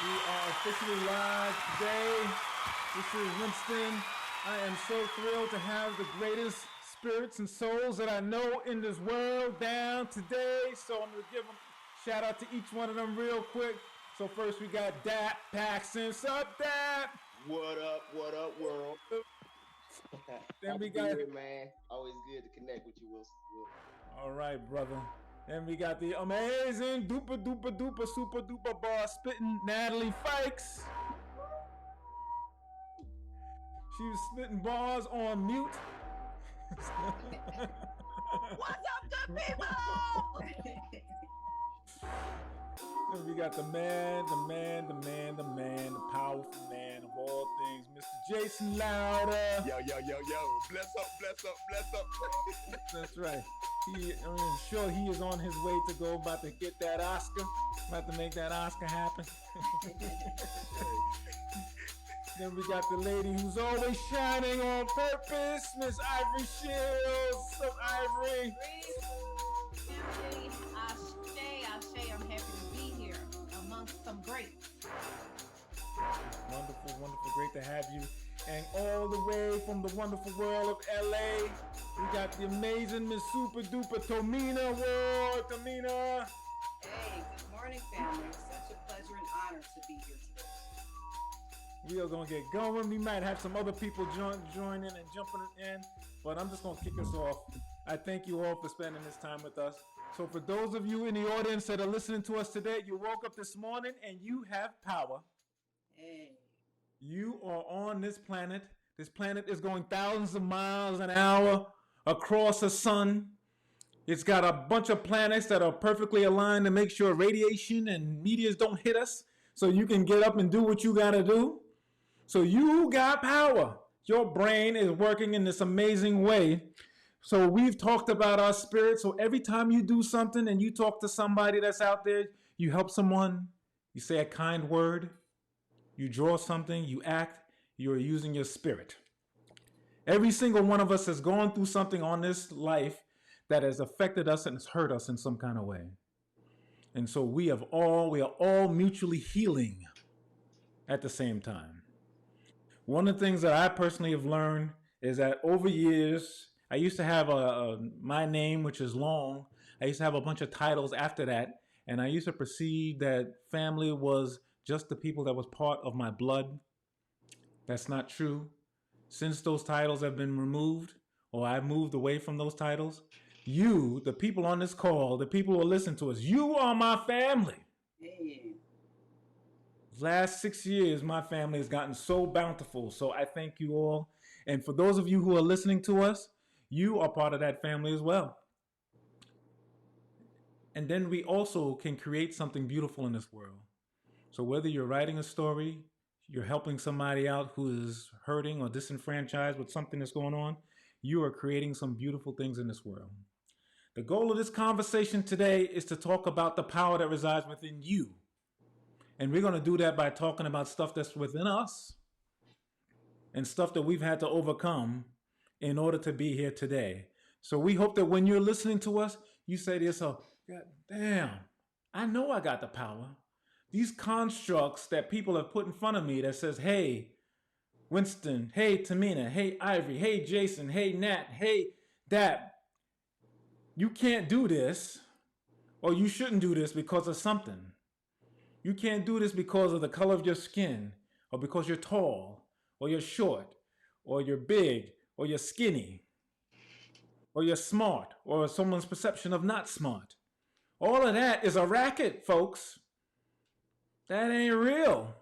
We are officially live today. This is Winston. I am so thrilled to have the greatest spirits and souls that I know in this world down today. So I'm going to give them shout out to each one of them real quick. So first we got Dap Paxton. Sup, Dap? What up, world? Then we Happy to be got here, man. Always good to connect with you, Wilson. all right, brother. Then we got the amazing duper duper duper super duper boss spitting Natalie Fikes. She was spitting bars on mute. What's up, good people? And we got the man, the powerful man of all things, Mr. Jason Louder. Yo. Bless up. That's right. I'm sure he is on his way to go, about to get that Oscar, about to make that Oscar happen. Then we got the lady who's always shining on purpose, Miss Ivory Shields. What's up, Ivory? Ashe, I'm happy to be here amongst some greats. Wonderful, great to have you. And all the way from the wonderful world of LA, we got the amazing Miss Super Duper Tomina Ward. Tomina. Hey, good morning, family. It's such a pleasure and honor to be here today. We are going to get going. We might have some other people join in and jumping in, but I'm just going to kick us off. I thank you all for spending this time with us. So for those of you in the audience that are listening to us today, you woke up this morning and you have power. Hey. You are on this planet. This planet is going thousands of miles an hour across the sun. It's got a bunch of planets that are perfectly aligned to make sure radiation and meteors don't hit us, so you can get up and do what you got to do. So you got power. Your brain is working in this amazing way. So we've talked about our spirit. So every time you do something and you talk to somebody that's out there, you help someone, you say a kind word, you draw something, you act, you're using your spirit. Every single one of us has gone through something on this life that has affected us and has hurt us in some kind of way. And so we are all mutually healing at the same time. One of the things that I personally have learned is that over years, I used to have my name, which is long. I used to have a bunch of titles after that. And I used to perceive that family was just the people that was part of my blood. That's not true. Since those titles have been removed, or I've moved away from those titles, you, the people on this call, the people who listen to us, you are my family. Hey. Last 6 years, my family has gotten so bountiful. So I thank you all. And for those of you who are listening to us, you are part of that family as well. And then we also can create something beautiful in this world. So whether you're writing a story, you're helping somebody out who is hurting or disenfranchised with something that's going on, you are creating some beautiful things in this world. The goal of this conversation today is to talk about the power that resides within you. And we're going to do that by talking about stuff that's within us and stuff that we've had to overcome in order to be here today. So we hope that when you're listening to us, you say to yourself, God damn, I know I got the power. These constructs that people have put in front of me that says, hey, Winston, hey, Tomina, hey, Ivory, hey, Jason, hey, Nat, hey, Dap, you can't do this, or you shouldn't do this because of something. You can't do this because of the color of your skin, or because you're tall, or you're short, or you're big, or you're skinny, or you're smart, or someone's perception of not smart. All of that is a racket, folks. That ain't real.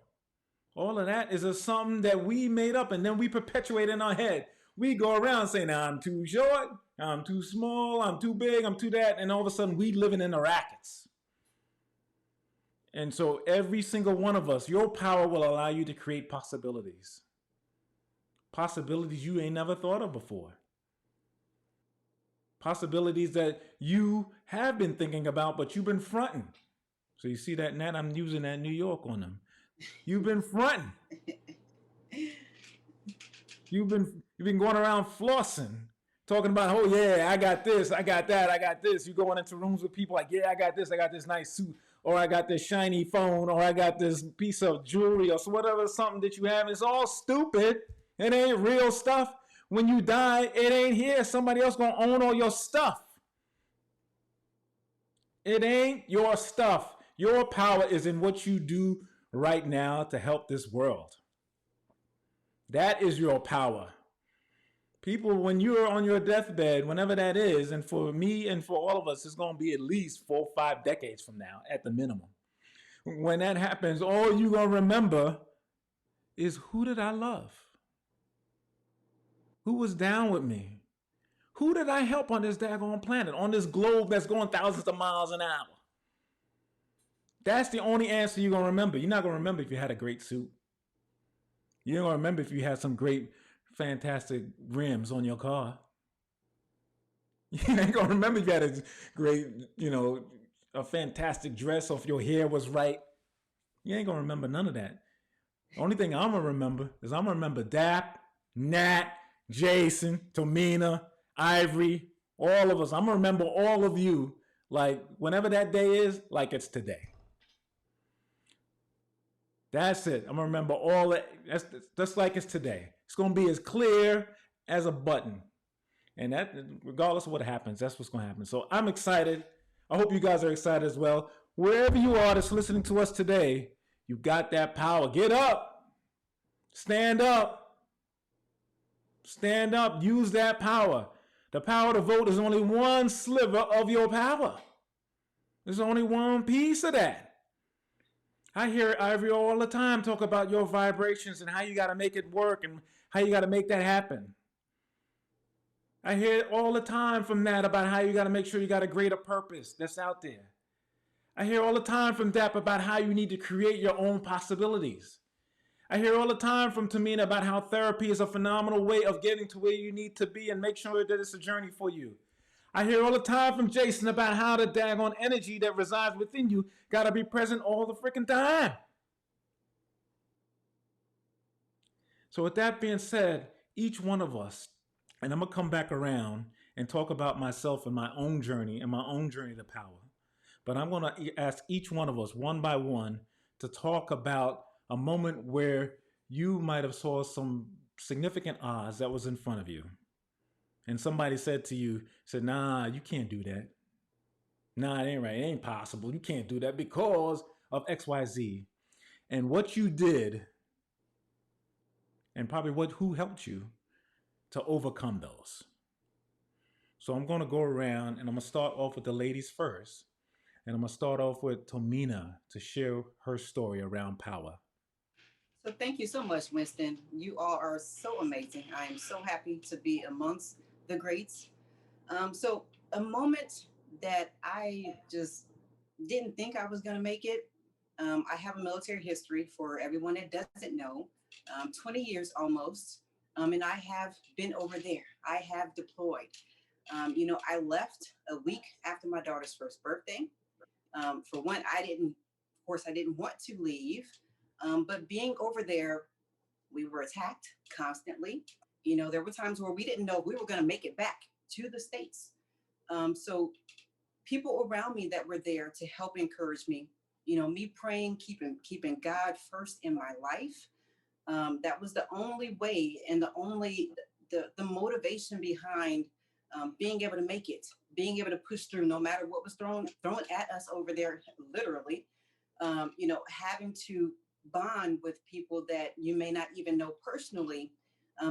All of that is something that we made up and then we perpetuate in our head. We go around saying, now I'm too short, I'm too small, I'm too big, I'm too that, and all of a sudden we living in the rackets. And so every single one of us, your power will allow you to create possibilities. Possibilities you ain't never thought of before. Possibilities that you have been thinking about, but you've been fronting. So you see that, Nat? I'm using that New York on them. You've been fronting. You've been going around flossing, talking about, oh yeah, I got this, I got that, I got this. You going into rooms with people like, yeah, I got this nice suit, or I got this shiny phone, or I got this piece of jewelry, or so whatever, something that you have. It's all stupid. It ain't real stuff. When you die, it ain't here. Somebody else gonna own all your stuff. It ain't your stuff. Your power is in what you do right now to help this world. That is your power. People, when you're on your deathbed, whenever that is, and for me and for all of us, it's going to be at least 4 or 5 decades from now at the minimum. When that happens, all you're going to remember is, who did I love? Who was down with me? Who did I help on this daggone planet, on this globe that's going thousands of miles an hour? That's the only answer you're going to remember. You're not going to remember if you had a great suit. You're going to remember if you had some great, fantastic rims on your car. You ain't going to remember if you had a great, a fantastic dress, or if your hair was right. You ain't going to remember none of that. The only thing I'm going to remember is I'm going to remember Dap, Nat, Jason, Tomina, Ivory, all of us. I'm going to remember all of you, like whenever that day is, like it's today. That's it. I'm going to remember all that. That's just like it's today. It's going to be as clear as a button. And that, regardless of what happens, that's what's going to happen. So I'm excited. I hope you guys are excited as well. Wherever you are that's listening to us today, you got that power. Get up. Stand up. Stand up. Use that power. The power to vote is only one sliver of your power. There's only one piece of that. I hear Ivory all the time talk about your vibrations and how you got to make it work and how you got to make that happen. I hear all the time from Nat about how you got to make sure you got a greater purpose that's out there. I hear all the time from Dap about how you need to create your own possibilities. I hear all the time from Tomina about how therapy is a phenomenal way of getting to where you need to be and make sure that it's a journey for you. I hear all the time from Jason about how the daggone energy that resides within you got to be present all the freaking time. So with that being said, each one of us, and I'm going to come back around and talk about myself and my own journey to power. But I'm going to ask each one of us one by one to talk about a moment where you might have saw some significant odds that was in front of you. And somebody said to you, nah, you can't do that. Nah, it ain't right. It ain't possible. You can't do that because of XYZ. And what you did, and probably who helped you to overcome those. So I'm going to go around and I'm going to start off with the ladies first. And I'm going to start off with Tomina to share her story around power. So thank you so much, Winston. You all are so amazing. I am so happy to be amongst the greats. So a moment that I just didn't think I was going to make it. I have a military history for everyone that doesn't know, 20 years almost. And I have been over there. I have deployed. I left a week after my daughter's first birthday. For one, I didn't want to leave. But being over there, we were attacked constantly. There were times where we didn't know if we were going to make it back to the States. So people around me that were there to help encourage me, me praying, keeping God first in my life. That was the only way and the motivation behind being able to make it, being able to push through no matter what was thrown at us over there, literally, having to bond with people that you may not even know personally,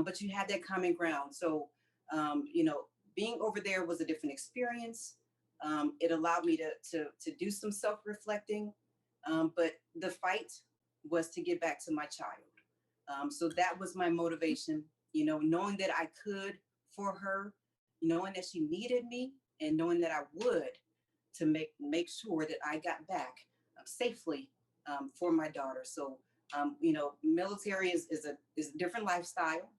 but you had that common ground. So, being over there was a different experience. It allowed me to do some self-reflecting, but the fight was to get back to my child. So that was my motivation, knowing that I could for her, knowing that she needed me and knowing that I would to make sure that I got back safely for my daughter. So, military is a different lifestyle.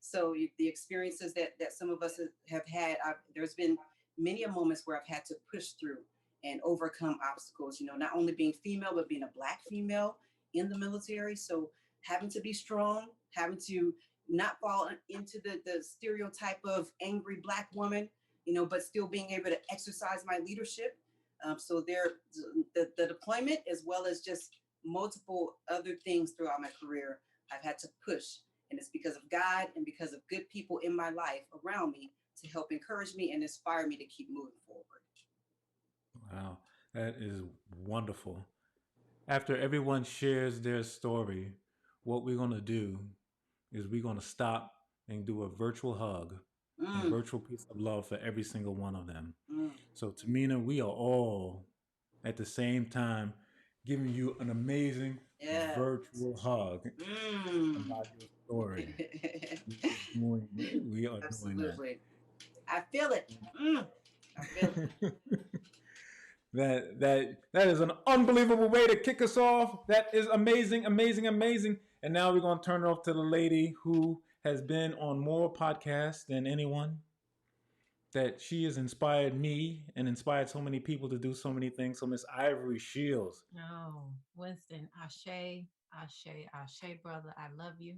So the experiences that some of us have had, there's been many moments where I've had to push through and overcome obstacles, not only being female, but being a Black female in the military. So having to be strong, having to not fall into the stereotype of angry Black woman, but still being able to exercise my leadership. So the deployment, as well as just multiple other things throughout my career, I've had to push. And it's because of God and because of good people in my life around me to help encourage me and inspire me to keep moving forward. Wow, that is wonderful. After everyone shares their story, what we're going to do is we're going to stop and do a virtual hug, a virtual piece of love for every single one of them. So, Tomina, we are all at the same time giving you an amazing virtual hug about your story. We are doing that. Absolutely. I feel it. I feel it. That is an unbelievable way to kick us off. That is amazing, amazing, amazing. And now we're gonna turn it off to the lady who has been on more podcasts than anyone. That she has inspired me and inspired so many people to do so many things. So Miss Ivory Shields. No, Winston, Ashe, Ashe, Ashe, brother, I love you.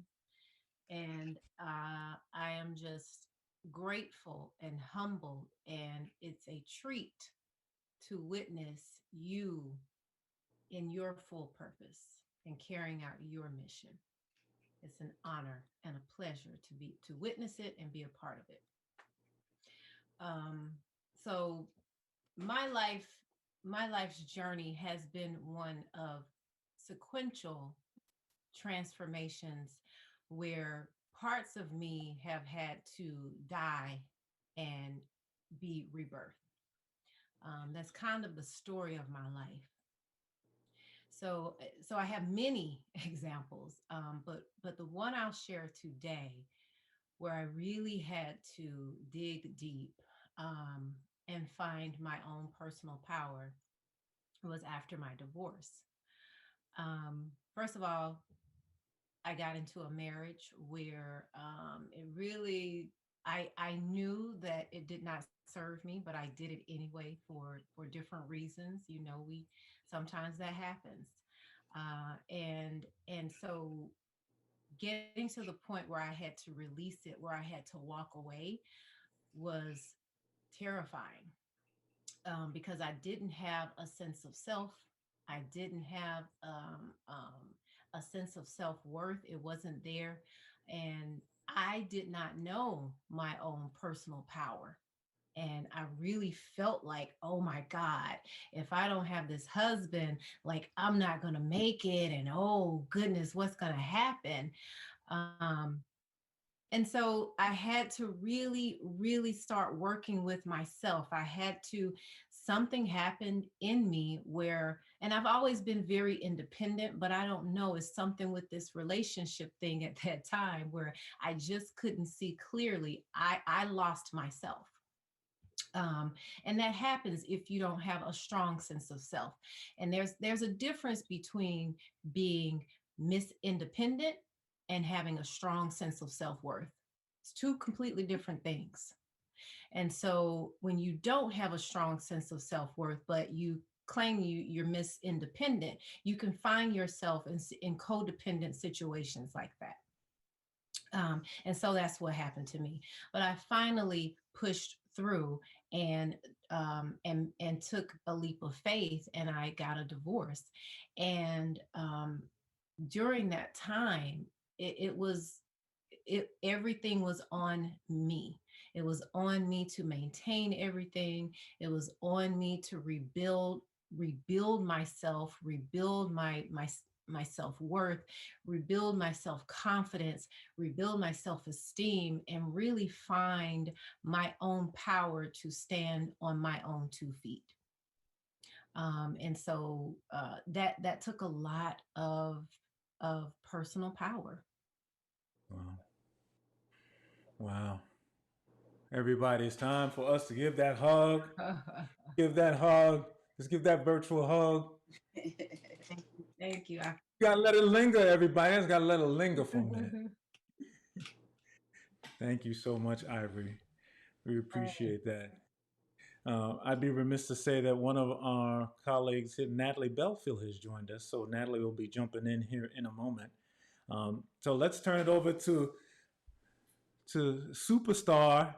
And I am just grateful and humbled. And it's a treat to witness you in your full purpose and carrying out your mission. It's an honor and a pleasure to witness it and be a part of it. So my life's journey has been one of sequential transformations where parts of me have had to die and be rebirthed. That's kind of the story of my life. So I have many examples, but the one I'll share today, where I really had to dig deep and find my own personal power, was after my divorce. First of all, I got into a marriage where it really, I knew that it did not serve me, but I did it anyway for different reasons. Sometimes that happens. And so getting to the point where I had to release it, where I had to walk away, was terrifying because I didn't have a sense of self. I didn't have a sense of self-worth. It wasn't there. And I did not know my own personal power. And I really felt like, oh my God, if I don't have this husband, like I'm not going to make it. And oh goodness, what's going to happen? And so I had to really, really start working with myself. Something happened in me where, and I've always been very independent, but I don't know, it's something with this relationship thing at that time where I just couldn't see clearly. I lost myself. And that happens if you don't have a strong sense of self. And there's a difference between being Miss Independent and having a strong sense of self-worth. It's two completely different things. And so when you don't have a strong sense of self-worth, but you claim you're Miss Independent, you can find yourself in codependent situations like that. And so that's what happened to me. But I finally pushed through and took a leap of faith, and I got a divorce. And during that time, everything was on me. It was on me to maintain everything. It was on me to rebuild myself, rebuild my self-worth, rebuild my self-confidence, rebuild my self-esteem, and really find my own power to stand on my own 2 feet. And so that took a lot of personal power. Wow. Everybody, it's time for us to give that hug. Give that hug. Let's give that virtual hug. Thank you. You gotta let it linger, everybody. It's gotta let it linger for a minute. Thank you so much, Ivory. We appreciate that. I'd be remiss to say that one of our colleagues, Nathalie Belfield, has joined us. So Natalie will be jumping in here in a moment. So let's turn it over to to superstar,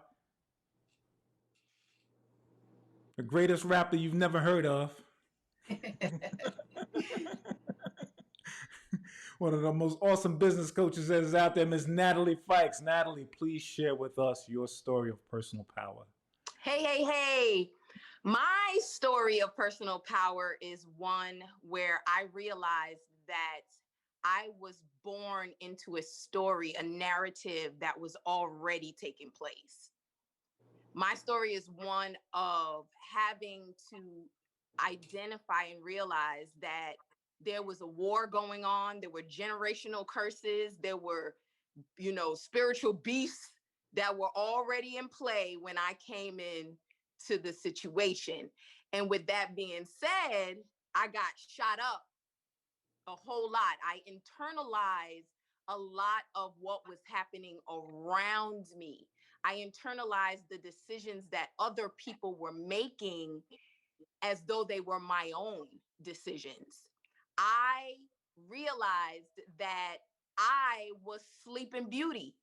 the greatest rapper you've never heard of. One of the most awesome business coaches that is out there, Miss Natalie Fikes. Natalie, please share with us your story of personal power. Hey. My story of personal power is one where I realized that I was born into a story, a narrative that was already taking place. My story is one of having to identify and realize that there was a war going on. There were generational curses. There were, spiritual beasts that were already in play when I came in to the situation. And with that being said, I got shot up a whole lot. I internalized a lot of what was happening around me. I internalized the decisions that other people were making as though they were my own decisions. I realized that I was Sleeping Beauty.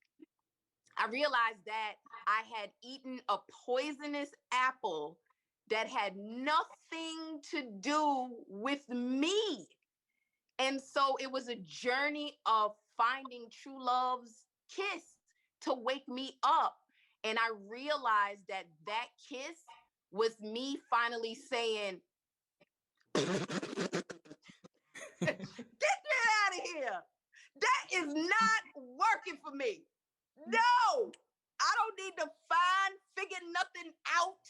I realized that I had eaten a poisonous apple that had nothing to do with me. And so it was a journey of finding true love's kiss to wake me up. And I realized that that kiss was me finally saying, get me out of here. That is not working for me. No, I don't need to figure nothing out.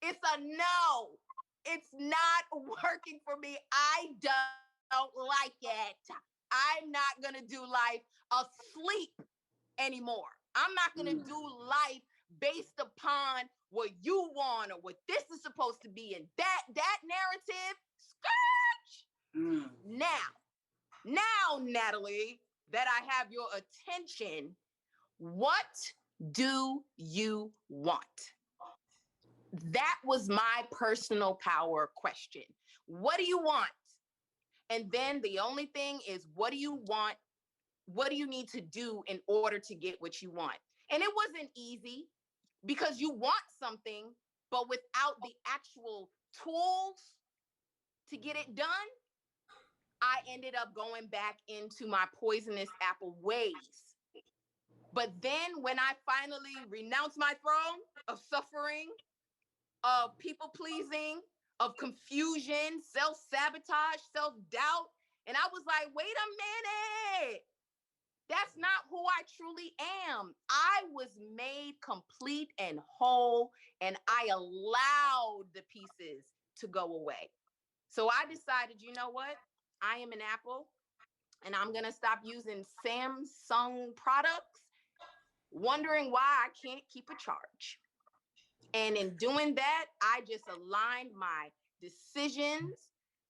It's a no. It's not working for me. I don't like it. I'm not going to do life asleep anymore. I'm not going to do life based upon what you want or what this is supposed to be. And that narrative, scratch. Now, Natalie, that I have your attention, what do you want? That was my personal power question. What do you want? And then the only thing is, what do you want? What do you need to do in order to get what you want? And it wasn't easy because you want something, but without the actual tools to get it done, I ended up going back into my poisonous apple ways. But then when I finally renounced my throne of suffering, of people pleasing, of confusion, self-sabotage, self-doubt, and I was like, wait a minute. That's not who I truly am. I was made complete and whole, and I allowed the pieces to go away. So I decided, you know what? I am an apple, and I'm going to stop using Samsung products, wondering why I can't keep a charge. And in doing that, I just aligned my decisions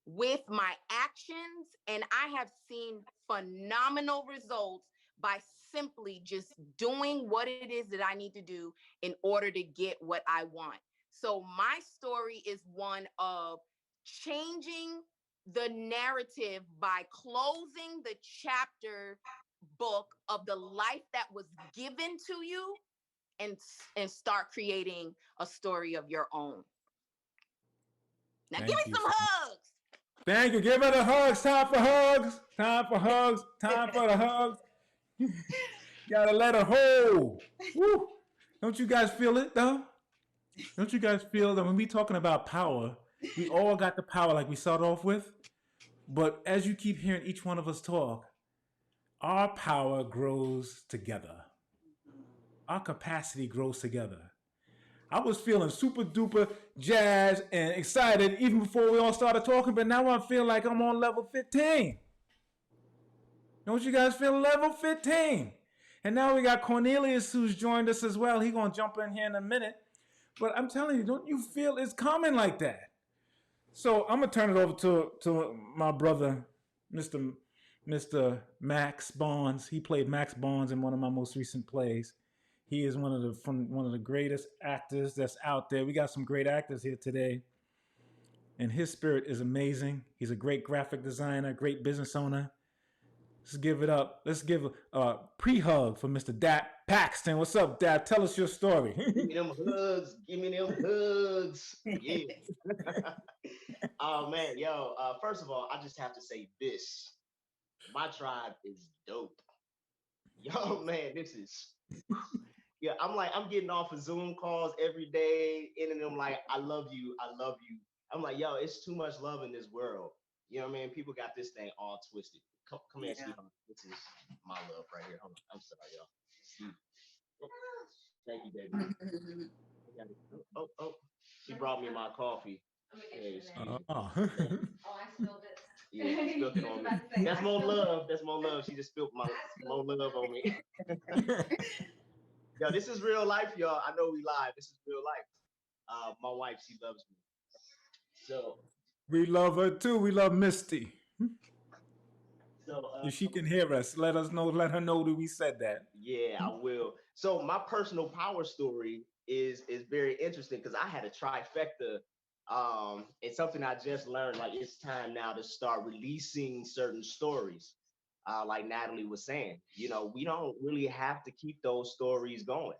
with my actions, and I have seen phenomenal results by simply just doing what it is that I need to do in order to get what I want. So my story is one of changing the narrative by closing the chapter book of the life that was given to you and start creating a story of your own. Now give me some hugs. Thank you. Give her the hugs. Time for hugs. Time for hugs. Time for the hugs. Gotta let her hold. Woo. Don't you guys feel it though? Don't you guys feel that when we talking about power, we all got the power like we started off with? But as you keep hearing each one of us talk, our power grows together. Our capacity grows together. I was feeling super duper jazzed and excited even before we all started talking, but now I feel like I'm on level 15. Don't you guys feel level 15? And now we got Cornelius who's joined us as well. He's going to jump in here in a minute. But I'm telling you, don't you feel it's coming like that? So I'm going to turn it over to my brother, Mr. Max Bonds. He played Max Bonds in one of my most recent plays. He is one of the greatest actors that's out there. We got some great actors here today. And his spirit is amazing. He's a great graphic designer, great business owner. Let's give it up. Let's give a pre-hug for Mr. Dap Paxton. What's up, Dap? Tell us your story. Give me them hugs. Give me them hugs. Yeah. Oh man, yo. First of all, I just have to say this. My tribe is dope. Yo, man, this is yeah. I'm getting off of Zoom calls every day, and them like, I love you, I love you. I'm like, yo, it's too much love in this world. You know what I mean? People got this thing all twisted. Come here, Yeah. sweetheart. This is my love right here. Hold on. I'm sorry, y'all. See. Thank you, baby. Oh. She brought me my coffee. Yeah, Oh. yeah, spilled it on me. That's more love. That's more love. She just spilled more love on me. Yo, this is real life, y'all. I know we live. This is real life. My wife, she loves me. So We love her too. We love Misty. so If she can hear us, let us know. Let her know that we said that. yeah, I will. So my personal power story is very interesting because I had a trifecta. It's something I just learned. Like it's time now to start releasing certain stories. Like Natalie was saying, we don't really have to keep those stories going.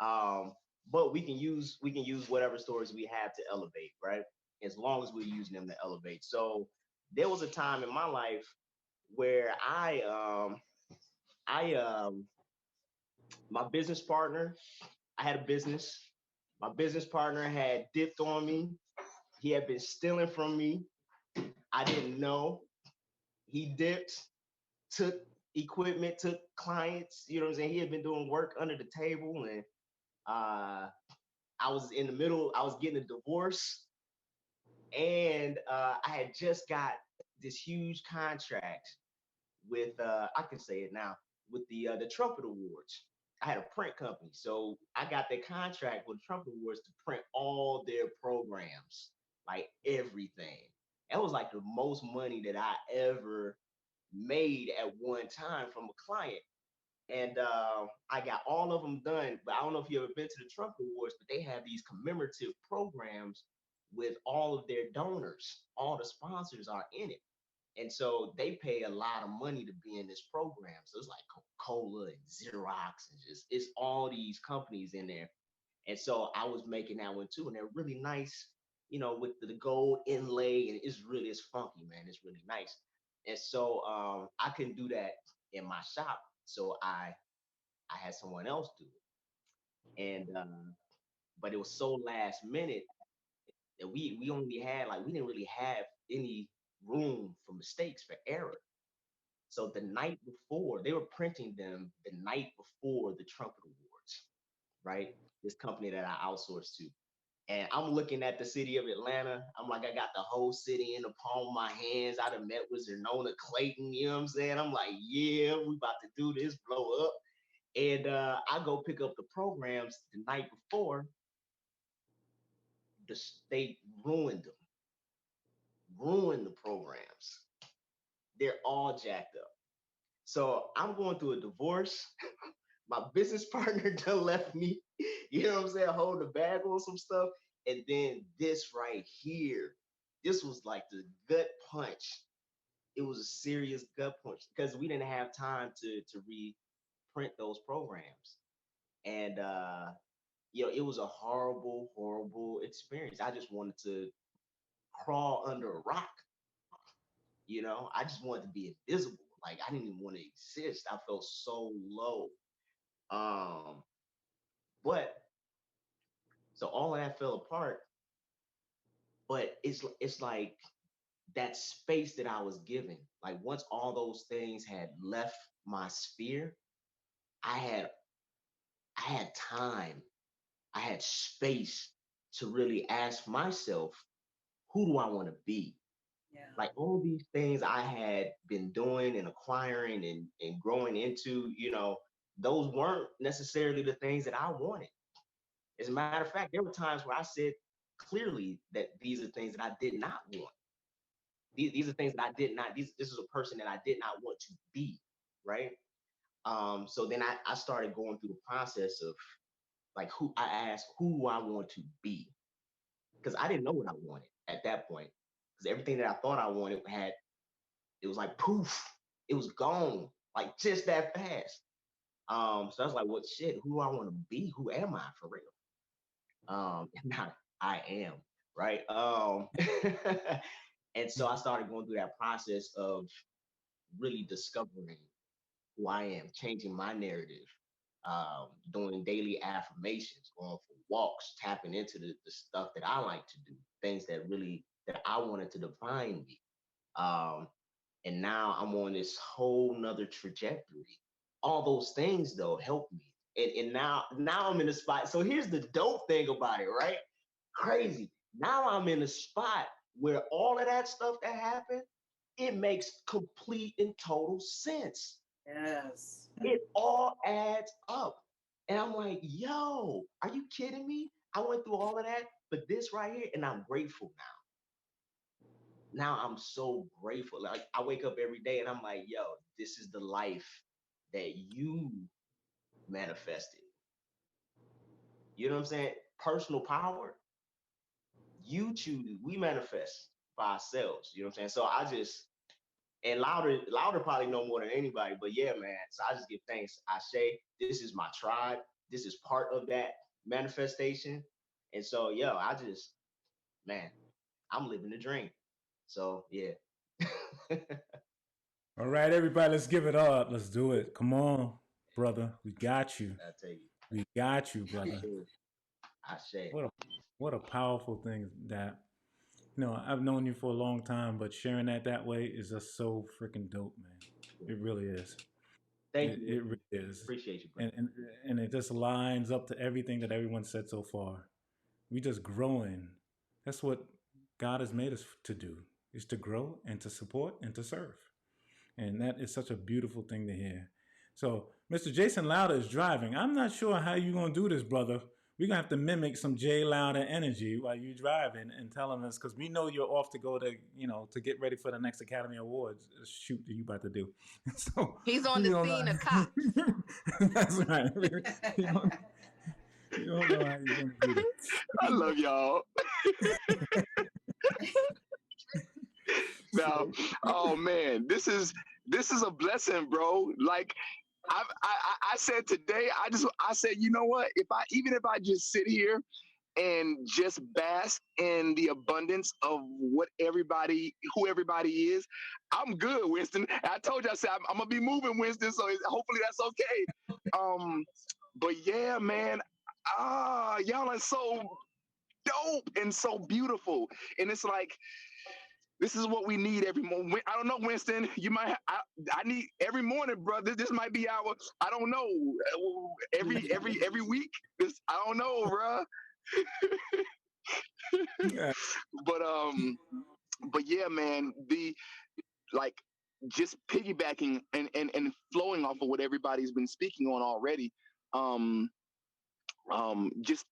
Um, but we can use whatever stories we have to elevate, right? As long as we're using them to elevate. So there was a time in my life where I my business partner, I had a business. My business partner had dipped on me. He had been stealing from me. I didn't know. He dipped, took equipment, took clients. You know what I'm saying? He had been doing work under the table, and uh, I was in the middle. I was getting a divorce, and I had just got this huge contract with I can say it now, with the Trumpet Awards. I had a print company, so I got the contract with Trumpet Awards to print all their programs, like everything. That was like the most money that I ever made at one time from a client. And I got all of them done. But I don't know if you ever been to the Trumpet Awards, but they have these commemorative programs with all of their donors. All the sponsors are in it. And so they pay a lot of money to be in this program. So it's like Coca-Cola and Xerox and just it's all these companies in there. And so I was making that one too. And they're really nice, with the gold inlay, and it's funky, man. It's really nice. And so I couldn't do that in my shop. So I had someone else do it. And but it was so last minute that we only had like we didn't really have any room for mistakes, for error. So the night before, they were printing them the night before the Trumpet Awards, right? This company that I outsourced to. And I'm looking at the city of Atlanta. I'm like, I got the whole city in the palm of my hands. I done met with Zernona Clayton, you know what I'm saying? I'm like, yeah, we about to do this, blow up. And I go pick up the programs the night before. The state ruined them, ruined the programs. They're all jacked up. So I'm going through a divorce. My business partner done left me, you know what I'm saying, hold the bag on some stuff. And then this right here, this was like the gut punch. It was a serious gut punch because we didn't have time to reprint those programs. And it was a horrible, horrible experience. I just wanted to crawl under a rock. I just wanted to be invisible. Like I didn't even want to exist. I felt so low. Um, but so all of that fell apart. But it's like that space that I was given. Like once all those things had left my sphere, I had I had time, I had space to really ask myself, who do I want to be? Yeah. Like all these things I had been doing and acquiring and growing into, those weren't necessarily the things that I wanted. As a matter of fact, there were times where I said clearly that these are things that I did not want. These are things that I did not, this is a person that I did not want to be, right? So then I started going through the process of like who I asked, who do I want to be? Because I didn't know what I wanted at that point. Because everything that I thought I wanted it was like poof. It was gone, like just that fast. So I was like, "What shit? Who I want to be? Who am I for real?" And now I am, right? And so I started going through that process of really discovering who I am, changing my narrative, doing daily affirmations, going for walks, tapping into the stuff that I like to do, things that really that I wanted to define me. Um, and now I'm on this whole nother trajectory. All those things though help me. And now I'm in a spot. So here's the dope thing about it, right? Crazy. Now I'm in a spot where all of that stuff that happened, it makes complete and total sense. Yes. It all adds up. And I'm like, yo, are you kidding me? I went through all of that for this right here, and I'm grateful now. Now I'm so grateful. Like I wake up every day and I'm like, yo, this is the life that you manifested. You know what I'm saying? Personal power, you choose, we manifest by ourselves. You know what I'm saying? So I just and louder probably know more than anybody, but yeah, man. So I just give thanks. I say this is my tribe. This is part of that manifestation. And so yo, I just man, I'm living the dream. So yeah. All right, everybody, let's give it up. Let's do it. Come on, brother. We got you. I tell you. We got you, brother. I say. What a powerful thing that. I've known you for a long time, but sharing that way is just so freaking dope, man. It really is. Thank you. It really is. Appreciate you, bro. And it just lines up to everything that everyone said so far. We just growing. That's what God has made us to do, is to grow and to support and to serve. And that is such a beautiful thing to hear. So Mr. Jason Lauder is driving. I'm not sure how you're going to do this, brother. We're going to have to mimic some Jay Lauder energy while you're driving and telling us, because we know you're off to go to get ready for the next Academy Awards shoot that you about to do. So He's on the scene of cops. That's right. You don't know how you're going to do this. I love y'all. Now, oh man, this is a blessing, bro. Like I said today, I said, you know what? Even if I just sit here and just bask in the abundance of who everybody is, I'm good, Winston. I told you, I said I'm gonna be moving, Winston. So hopefully that's okay. But yeah, man, y'all are so dope and so beautiful, and it's like, this is what we need every morning. I don't know, Winston. You might. I need every morning, brother. This might be our. I don't know. Every week. I don't know, bro. Yeah. But yeah, man. Like just piggybacking and flowing off of what everybody's been speaking on already. Just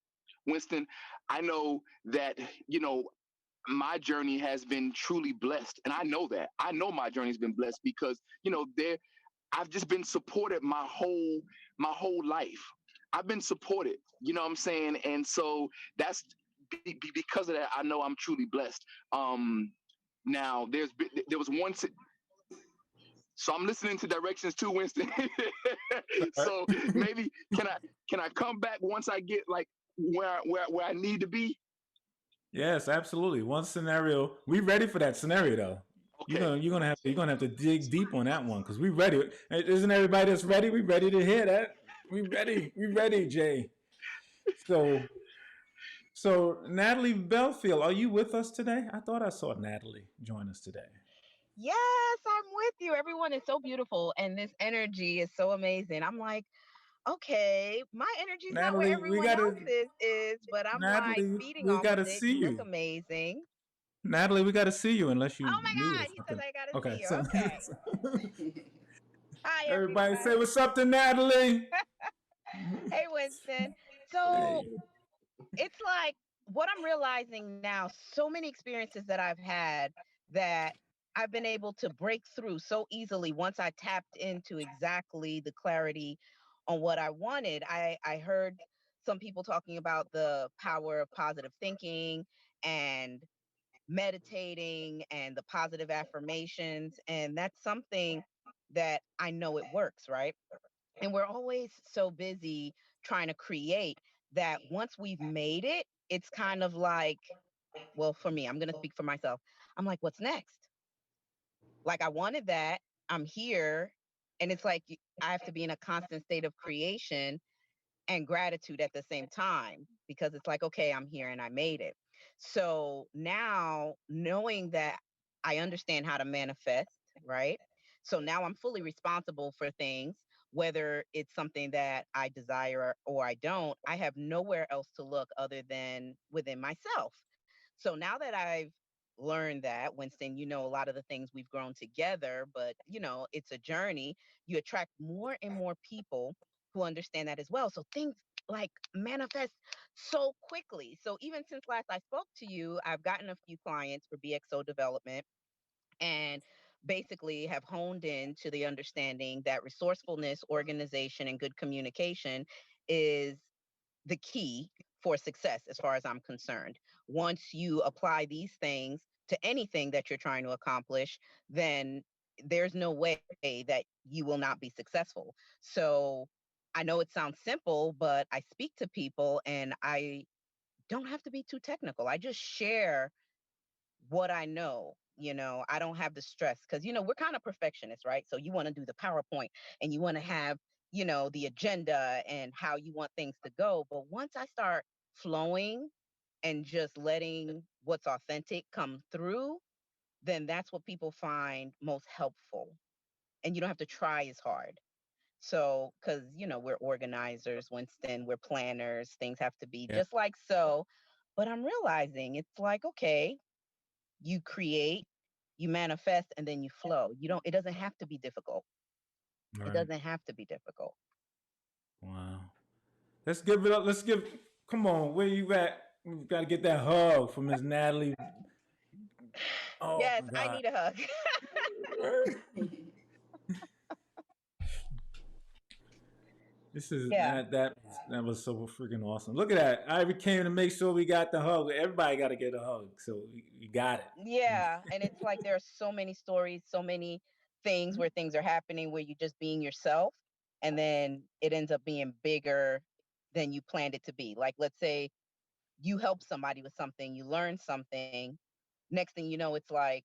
Winston, I know that my journey has been truly blessed, and I know that. I know my journey's been blessed because I've just been supported my whole life. I've been supported, you know what I'm saying? And so that's because of that, I know I'm truly blessed. Now there was one. So I'm listening to directions too, Winston. So maybe can I come back once I get like where I need to be? Yes, absolutely. One scenario. We ready for that scenario though. Okay. You're gonna have to dig deep on that one because we ready. Isn't everybody that's ready? We ready to hear that. We ready, Jay. So Nathalie Belfield, are you with us today? I thought I saw Natalie join us today. Yes, I'm with you. Everyone is so beautiful, and this energy is so amazing. I'm like, okay, my energy's not where Natalie, everyone else's is, but I'm like Natalie, feeding we off of gotta it. see You look you. amazing. Natalie, we gotta see you unless you Oh my knew God, this. he says I gotta Okay, see you. so Okay. Hi, everybody everybody. say what's up to Natalie. Hey, Winston. So Hey. it's like what I'm realizing now, so many experiences that I've had that I've been able to break through so easily once I tapped into exactly the clarity on what I wanted. I heard some people talking about the power of positive thinking and meditating and the positive affirmations. And that's something that I know it works, right? And we're always so busy trying to create that once we've made it, it's kind of like, well, for me, I'm going to speak for myself. I'm like, what's next? Like, I wanted that. I'm here. And it's like I have to be in a constant state of creation and gratitude at the same time, because it's like, okay, I'm here and I made it. So now, knowing that I understand how to manifest, right? So now I'm fully responsible for things, whether it's something that I desire or I don't. I have nowhere else to look other than within myself. So now that I've learned that, Winston, a lot of the things we've grown together, but it's a journey. You attract more and more people who understand that as well. So things like manifest so quickly. So even since last I spoke to you, I've gotten a few clients for BXO development, and basically have honed in to the understanding that resourcefulness, organization, and good communication is the key for success as far as I'm concerned. Once you apply these things to anything that you're trying to accomplish, then there's no way that you will not be successful. So I know it sounds simple, but I speak to people and I don't have to be too technical. I just share what I know. I don't have the stress because, we're kind of perfectionists, right? So you want to do the PowerPoint and you want to have, the agenda and how you want things to go. But once I start flowing and just letting what's authentic come through, then that's what people find most helpful. And you don't have to try as hard. So, because, we're organizers, Winston, we're planners, things have to be Yeah. just like so. But I'm realizing it's like, okay, you create, you manifest, and then you flow. It doesn't have to be difficult. It Right. doesn't have to be difficult. Wow. Let's give it up. Come on, where you at? We've got to get that hug from Miss Natalie. Oh Yes, my I God. need a hug. This is Yeah. that was so freaking awesome. Look at that. Ivy came to make sure we got the hug. Everybody got to get a hug. So we got it. Yeah. And it's like there are so many stories, so many things where things are happening where you just being yourself, and then it ends up being bigger than you planned it to be. Like, let's say you help somebody with something, you learn something. Next thing you know, it's like,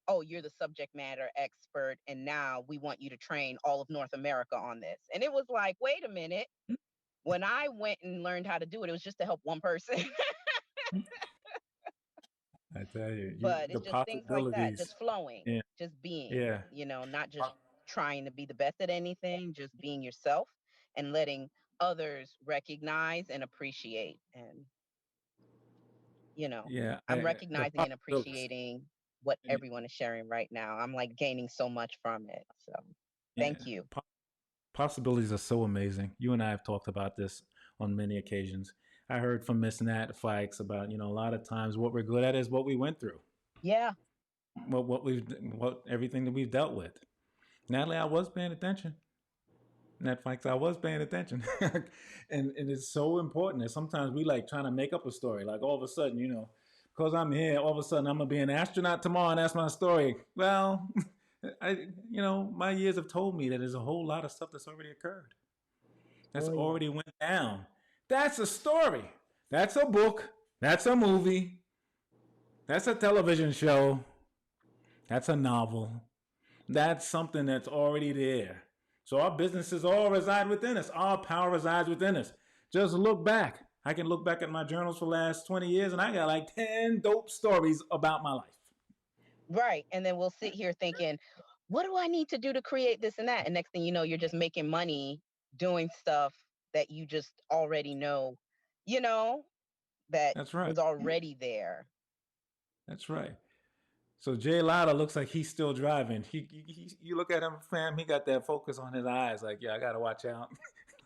oh, you're the subject matter expert, and now we want you to train all of North America on this. And it was like, wait a minute. When I went and learned how to do it, it was just to help one person. I tell you, But the it's just things like that, possibilities. just flowing, Yeah. just being, Yeah. not just trying to be the best at anything, just being yourself and letting others recognize and appreciate. And, Yeah. I'm The recognizing and possibilities. appreciating what everyone is sharing right now. I'm like gaining so much from it. So Yeah. thank you. Possibilities are so amazing. You and I have talked about this on many occasions. I heard from Miss Nat Fikes about, a lot of times what we're good at is what we went through, Yeah. what everything that we've dealt with. Natalie, I was paying attention. Nat Fikes, I was paying attention. And it's so important that sometimes we like trying to make up a story. Like all of a sudden, because I'm here, all of a sudden I'm going to be an astronaut tomorrow and that's my story. Well, my years have told me that there's a whole lot of stuff that's already occurred. That's Oh, yeah. already went down. That's a story. That's a book. That's a movie. That's a television show. That's a novel. That's something that's already there. So our businesses all reside within us. Our power resides within us. Just look back. I can look back at my journals for the last 20 years and I got like 10 dope stories about my life. Right. And then we'll sit here thinking, what do I need to do to create this and that? And next thing you know, you're just making money doing stuff that you just already know, you know, that That's right. was already there. That's right. So Jay Lada looks like he's still driving. You look at him, fam. He got that focus on his eyes. Like, yeah, I gotta watch out.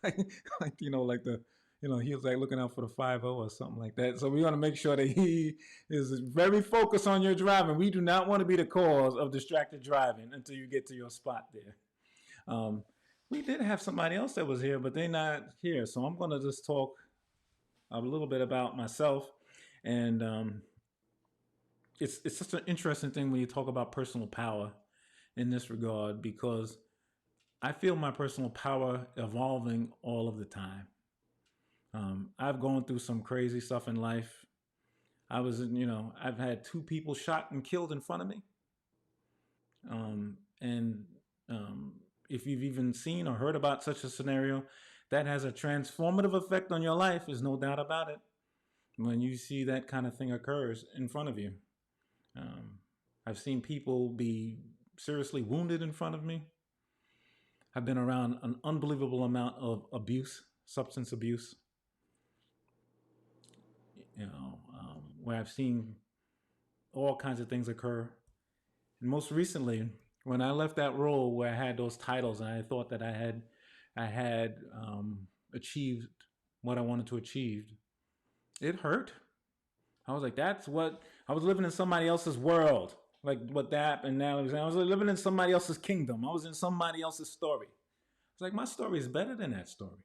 like, like he was like looking out for the 5-0 or something like that. So we want to make sure that he is very focused on your driving. We do not want to be the cause of distracted driving until you get to your spot there. We did have somebody else that was here, but they're not here. So I'm gonna just talk a little bit about myself and. It's such an interesting thing when you talk about personal power in this regard because I feel my personal power evolving all of the time. I've gone through some crazy stuff in life. I've had 2 people shot and killed in front of me. And if you've even seen or heard about such a scenario, that has a transformative effect on your life, is no doubt about it. When you see that kind of thing occurs in front of you. I've seen people be seriously wounded in front of me. I've been around an unbelievable amount of abuse, substance abuse, where I've seen all kinds of things occur. And most recently, when I left that role where I had those titles and I thought that I had achieved what I wanted to achieve, it hurt. I was like, I was living in somebody else's world, like what Dap and Natalie was saying. I was living in somebody else's kingdom. I was in somebody else's story. It's like, my story is better than that story.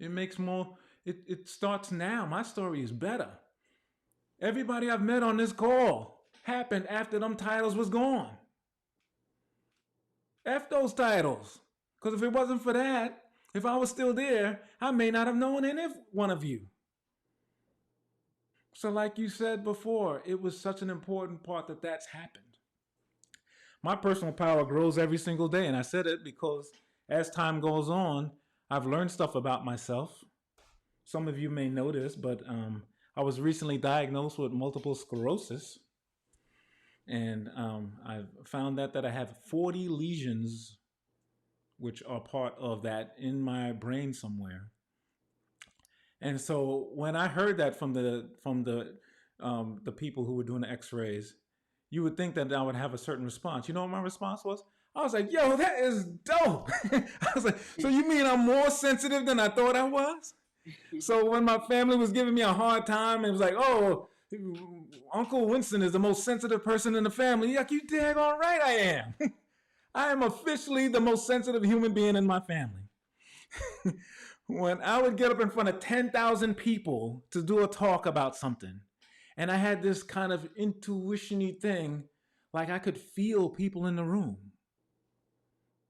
It makes more, it starts now. My story is better. Everybody I've met on this call happened after them titles was gone. F those titles. Because if it wasn't for that, if I was still there, I may not have known any one of you. So like you said before, it was such an important part that that's happened. My personal power grows every single day. And I said it because as time goes on, I've learned stuff about myself. Some of you may know this, but I was recently diagnosed with multiple sclerosis. And I found that I have 40 lesions, which are part of that, in my brain somewhere. And so when I heard that from the people who were doing the X-rays, you would think that I would have a certain response. You know what my response was? I was like, "Yo, that is dope." I was like, "So you mean I'm more sensitive than I thought I was?" So when my family was giving me a hard time, it was like, "Oh, Uncle Winston is the most sensitive person in the family." Like, you daggone right I am. I am officially the most sensitive human being in my family. When I would get up in front of 10,000 people to do a talk about something, and I had this kind of intuition-y thing, like I could feel people in the room.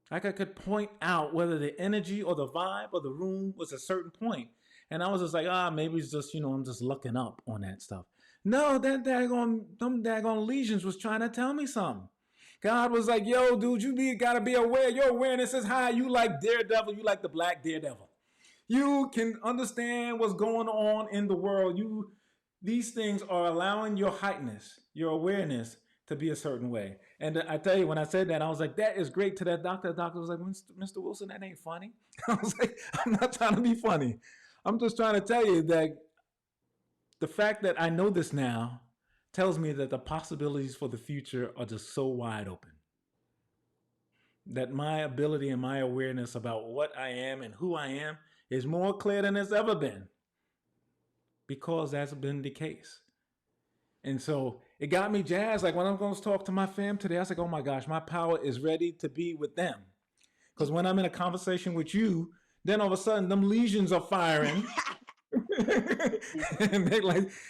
Like I could point out whether the energy or the vibe of the room was a certain point. And I was just like, maybe it's just, I'm just looking up on that stuff. No, them daggone lesions was trying to tell me something. God was like, "Yo, dude, you gotta be aware. Your awareness is high. You like Daredevil. You like the Black Daredevil. You can understand what's going on in the world. These things are allowing your heightness, your awareness to be a certain way." And I tell you, when I said that, I was like, "That is great." To that doctor, the doctor was like, "Mr. Wilson, that ain't funny." I was like, "I'm not trying to be funny. I'm just trying to tell you that the fact that I know this now tells me that the possibilities for the future are just so wide open. That my ability and my awareness about what I am and who I am is more clear than it's ever been, because that's been the case." And so it got me jazzed. Like when I'm going to talk to my fam today, I was like, "Oh my gosh, my power is ready to be with them." Because when I'm in a conversation with you, then all of a sudden them lesions are firing. And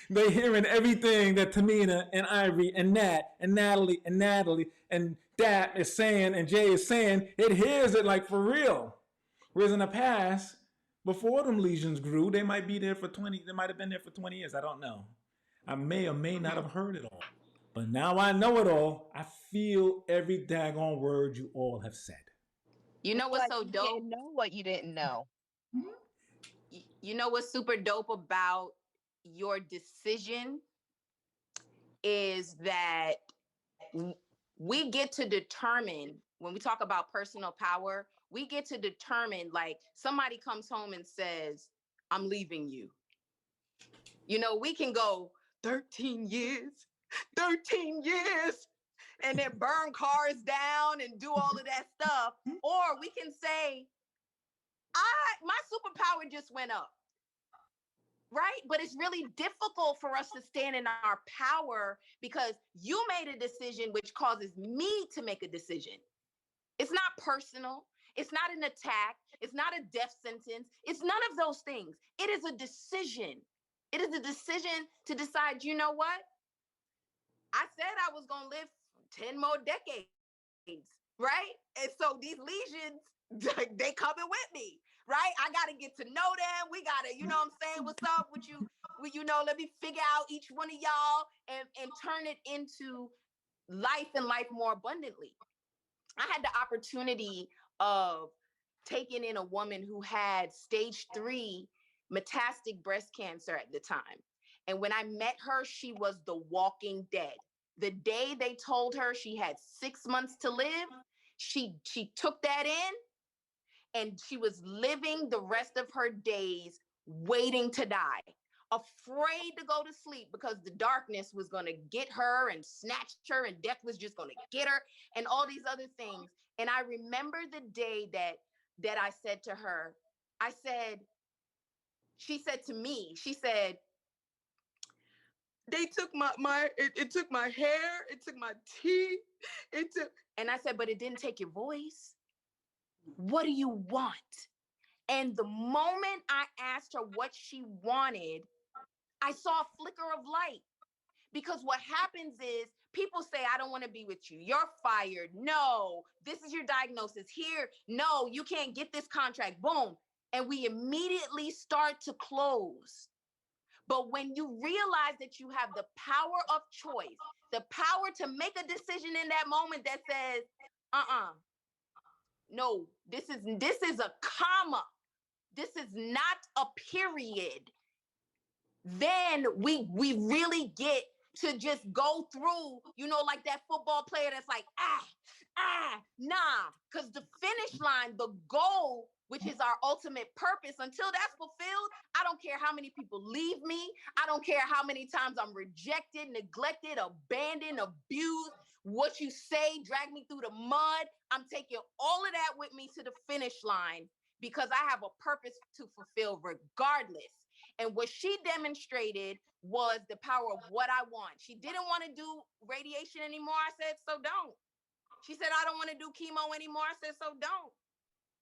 they hearing everything that Tomina and Ivory and Nat and Natalie and Dap is saying and Jay is saying. It hears it like for real. Whereas in the past, before them lesions grew, they might be there for 20. They might have been there for 20 years. I don't know. I may or may not have heard it all. But now I know it all. I feel every daggone word you all have said. You know what's so You dope? didn't know what you didn't know. You know what's super dope about your decision is that we get to determine, when we talk about personal power, we get to determine, like somebody comes home and says, "I'm leaving you." We can go 13 years, and then burn cars down and do all of that stuff. Or we can say, my superpower just went up. Right? But it's really difficult for us to stand in our power because you made a decision which causes me to make a decision. It's not personal. It's not an attack. It's not a death sentence. It's none of those things. It is a decision. It is a decision to decide, you know what? I said I was going to live 10 more decades, right? And so these lesions, they coming with me, right? I got to get to know them. We got to, you know what I'm saying? What's up with you? Well, you know, let me figure out each one of y'all and turn it into life and life more abundantly. I had the opportunity of taking in a woman who had stage 3 metastatic breast cancer at the time. And when I met her, she was the walking dead. The day they told her she had 6 months to live, she took that in, and she was living the rest of her days waiting to die, afraid to go to sleep because the darkness was going to get her and snatch her, and death was just going to get her, and all these other things. And I remember the day that I said to her, she said to me, she said, they took it took my hair, it took my teeth, and I said, but it didn't take your voice. What do you want? And the moment I asked her what she wanted, I saw a flicker of light. Because what happens is people say, I don't want to be with you. You're fired. No, this is your diagnosis here. No, you can't get this contract. Boom. And we immediately start to close. But when you realize that you have the power of choice, the power to make a decision in that moment that says, no, this is a comma. This is not a period. Then we really get to just go through, you know, like that football player that's like, nah. Because the finish line, the goal, which is our ultimate purpose, until that's fulfilled, I don't care how many people leave me. I don't care how many times I'm rejected, neglected, abandoned, abused. What you say, drag me through the mud. I'm taking all of that with me to the finish line because I have a purpose to fulfill regardless. And what she demonstrated was the power of what I want. She didn't want to do radiation anymore. I said, so don't. She said, I don't want to do chemo anymore. I said, so don't.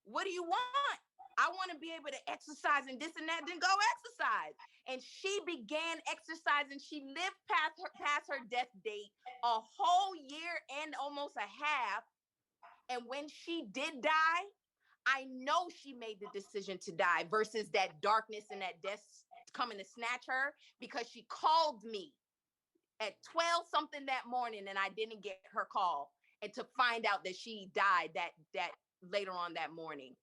What do you want? I want to be able to exercise and this and that, then go exercise. And she began exercising. She lived past her death date, a whole year and almost a half. And when she did die, I know she made the decision to die versus that darkness and that death coming to snatch her, because she called me at 12 something that morning and I didn't get her call, and to find out that she died that later on that morning.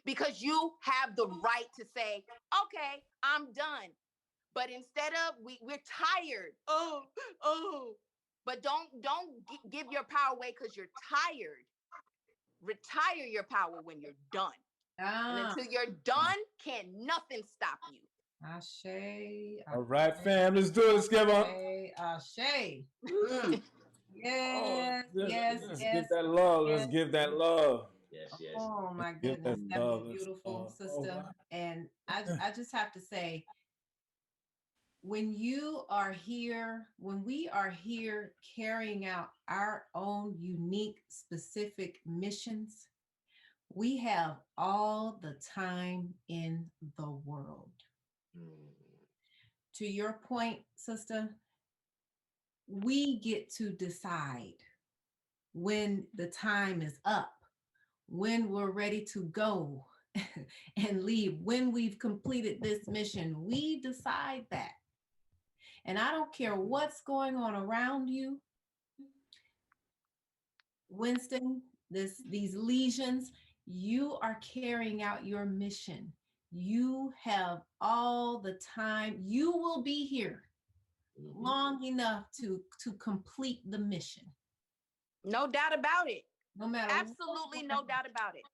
Because you have the right to say, okay, I'm done. But instead of, we're tired. But don't give your power away because you're tired. Retire your power when you're done. And until you're done, can't nothing stop you. Ashe. All right, fam, let's do it. Let's give up. Ashe. Yes, Let's give that love. Let's give that love. Yes. Oh my Give goodness, that that was love. beautiful, Oh, sister. wow. And I just have to say, when you are here, when we are here carrying out our own unique, specific missions, we have all the time in the world. To your point, sister, we get to decide when the time is up, when we're ready to go and leave, when we've completed this mission. We decide that. And I don't care what's going on around you, Winston, these lesions, you are carrying out your mission. You have all the time. You will be here long enough to complete the mission. No doubt about it. No matter absolutely no doubt about it.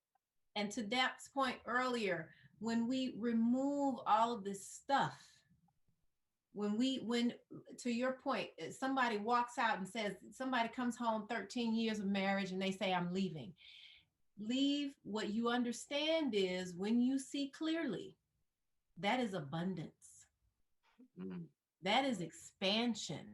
And to Dap's point earlier, when we remove all of this stuff, when to your point, somebody walks out and says, somebody comes home 13 years of marriage and they say, I'm leaving. Leave. What you understand is, when you see clearly, that is abundance. That is expansion.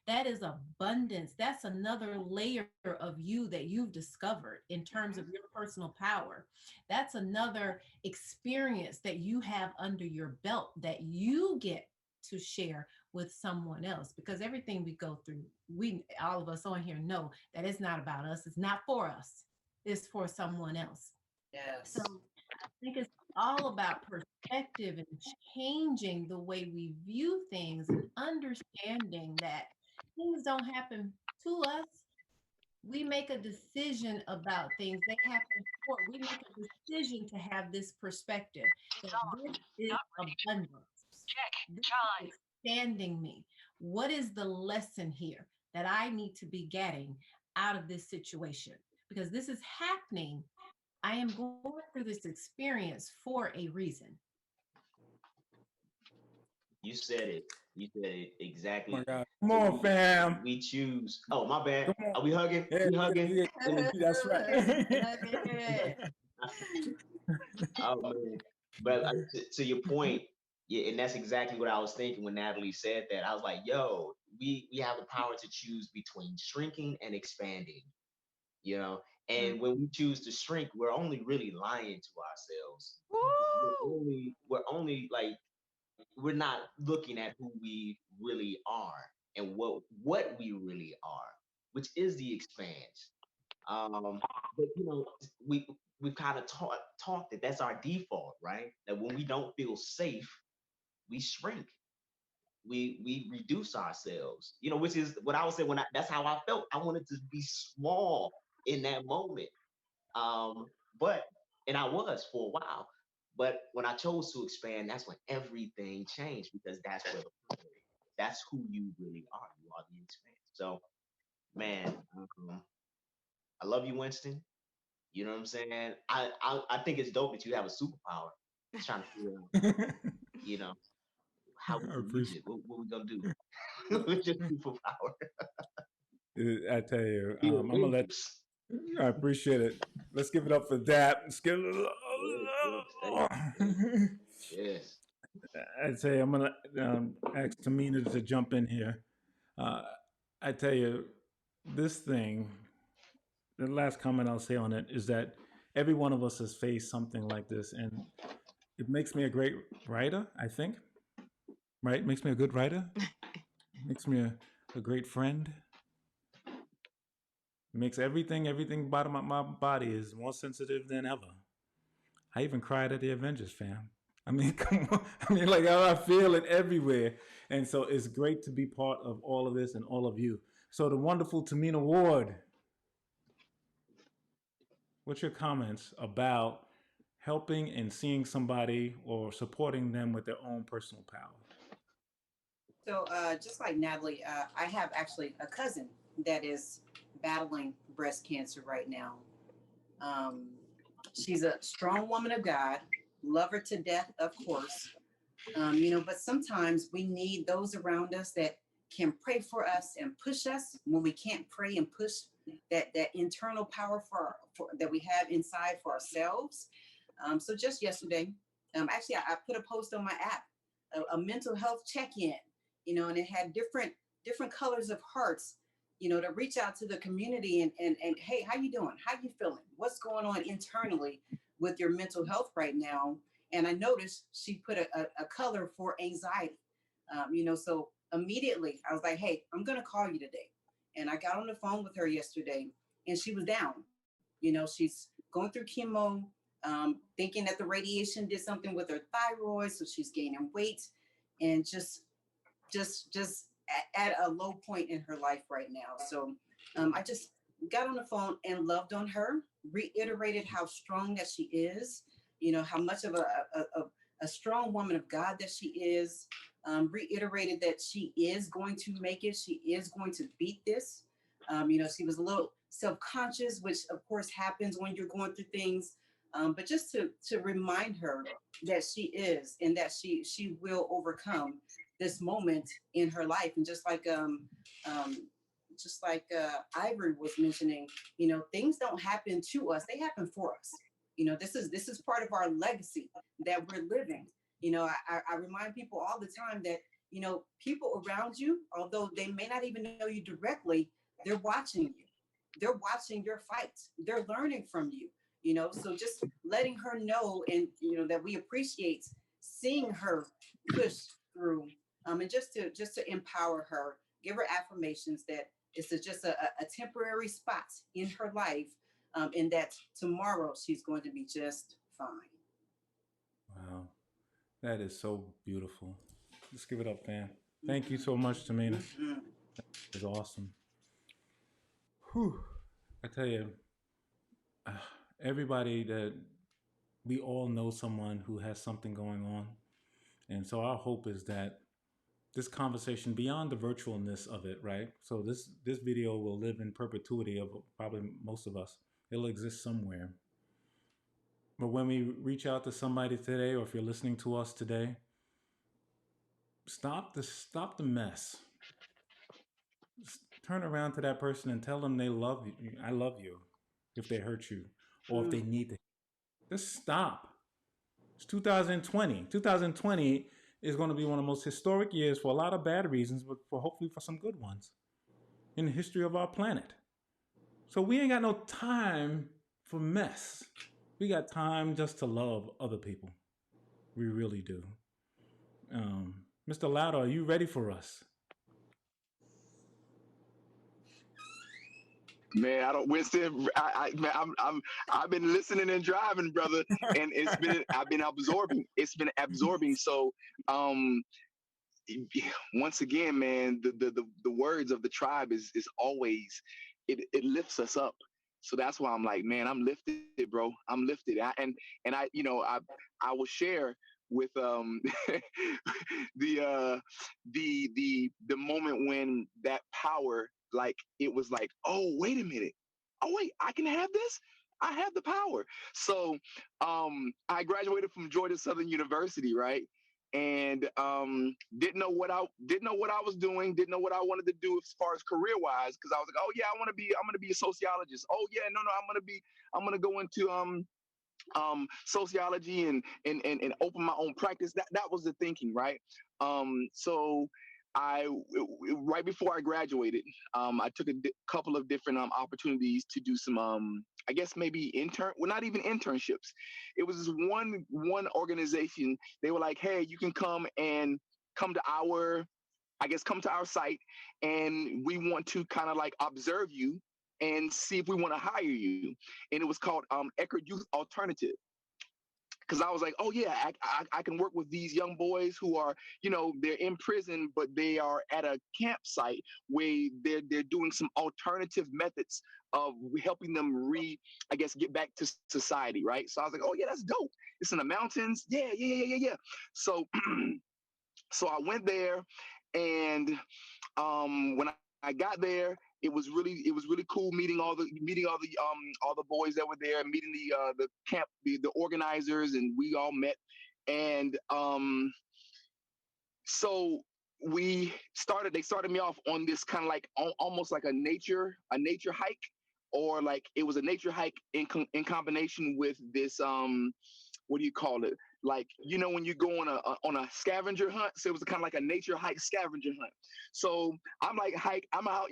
That is abundance. That's another layer of you that you've discovered in terms of your personal power. That's another experience that you have under your belt that you get to share with someone else, because everything we go through, we all of us on here know that it's not about us, it's not for us, it's for someone else. So Yes. I think it's all about perspective and changing the way we view things and understanding that things don't happen to us. We make a decision about things, they happen for, we make a decision to have this perspective that this is abundance, this is expanding me. What is the lesson here that I need to be getting out of this situation? Because this is happening. I am going through this experience for a reason. You said it. You said it Oh exactly. my God. Come So on, fam. we choose. Oh, my bad. Come on. Are we hugging? Yeah, We hugging? that's right. Oh man. But to your point, yeah, and that's exactly what I was thinking when Natalie said that. I was like, yo, we have the power to choose between shrinking and expanding, you know. And when we choose to shrink, we're only really lying to ourselves. Woo! We're only like we're not looking at who we really are and what we really are, which is the expanse. But we've kind of taught that that's our default, right? That when we don't feel safe, we shrink, we reduce ourselves, which is what I would say that's how I felt. I wanted to be small in that moment. Um, but and I was for a while. But when I chose to expand, that's when everything changed because that's who you really are. You are the expanse. So, man, I love you, Winston. You know what I'm saying? I think it's dope that you have a superpower. Just trying to figure out, you know, how we I can use appreciate it. What we gonna do with your superpower? it. I tell you, Be I'm gonna let. Avengers. I appreciate it. Let's give it up for Dap. Let's give it. Yes, yes, thank you. Yes. I tell you, I'm gonna ask Tomina to jump in here. Uh, I tell you, this thing. The last comment I'll say on it is that every one of us has faced something like this, and it makes me a great writer. I think, right? Makes me a good writer. Makes me a great friend. Makes everything bottom of my body is more sensitive than ever. I even cried at the Avengers, fam. I mean, come on. I mean, like I feel it everywhere, and so it's great to be part of all of this and all of you. So the wonderful Tomina Ward, what's your comments about helping and seeing somebody or supporting them with their own personal power? So, just like Natalie, I have actually a cousin that is battling breast cancer right now. Um, she's a strong woman of God, love her to death, of course. But sometimes we need those around us that can pray for us and push us when we can't pray and push that internal power for that we have inside for ourselves. So just yesterday, actually, I put a post on my app, a mental health check-in, and it had different colors of hearts, to reach out to the community and hey, how you doing? How you feeling? What's going on internally with your mental health right now? And I noticed she put a color for anxiety. So immediately I was like, hey, I'm gonna call you today. And I got on the phone with her yesterday, and she was down. She's going through chemo, thinking that the radiation did something with her thyroid, so she's gaining weight, and just at a low point in her life right now. So I just got on the phone and loved on her, reiterated how strong that she is, how much of a strong woman of God that she is, reiterated that she is going to make it. She is going to beat this. She was a little self-conscious, which of course happens when you're going through things. But just to remind her that she is and that she will overcome this moment in her life. And just like Ivory was mentioning, things don't happen to us; they happen for us. This is part of our legacy that we're living. I remind people all the time that people around you, although they may not even know you directly, they're watching you. They're watching your fights. They're learning from you. So just letting her know, and that we appreciate seeing her push through and just to empower her, give her affirmations that it's just a temporary spot in her life, and that tomorrow she's going to be just fine. Wow. That is so beautiful. Let's give it up, fam. Thank you so much, Tomina. Mm-hmm. It's awesome. Whew. I tell you, uh, everybody that we all know someone who has something going on. And so our hope is that this conversation, beyond the virtualness of it, right? So this video will live in perpetuity of probably most of us. It'll exist somewhere. But when we reach out to somebody today, or if you're listening to us today, stop the mess. Just turn around to that person and tell them they love you. I love you. If they hurt you, or if they need to, just stop. It's 2020. 2020 is going to be one of the most historic years for a lot of bad reasons, but for hopefully for some good ones in the history of our planet. So we ain't got no time for mess. We got time just to love other people. We really do. Mr. Lauder, are you ready for us? Man, I don't, Winston. Man, I've been listening and driving, brother, and I've been absorbing. It's been absorbing. So, once again, man, the words of the tribe is always, it lifts us up. So that's why I'm like, man, I'm lifted, bro. I'm lifted. I will share with the moment when that power, like, it was like, oh, wait a minute, oh wait, I can have this. I have the power. So I graduated from Georgia Southern University, right? And didn't know what I was doing, didn't know what I wanted to do as far as career wise, because I was like, oh yeah, I'm gonna be a sociologist. Oh yeah, no, I'm gonna go into sociology and open my own practice. That was the thinking, right? So I right before I graduated, I took a couple of different opportunities to do some I guess maybe not even internships. It was this one organization. They were like, hey, you can come to our site, and we want to kind of like observe you and see if we want to hire you. And it was called Eckerd Youth Alternative. Because I was like, oh yeah, I can work with these young boys who are, they're in prison, but they are at a campsite where they're doing some alternative methods of helping them get back to society, right? So I was like, oh yeah, that's dope. It's in the mountains. Yeah. So so I went there, and when I got there, it was really cool meeting all the boys that were there, meeting the camp, the organizers, and we all met. And so they started me off on this kind of like almost like a nature hike, or like it was a nature hike in combination with this what do you call it? Like, when you go on a scavenger hunt. So it was kind of like a nature hike scavenger hunt. So I'm out,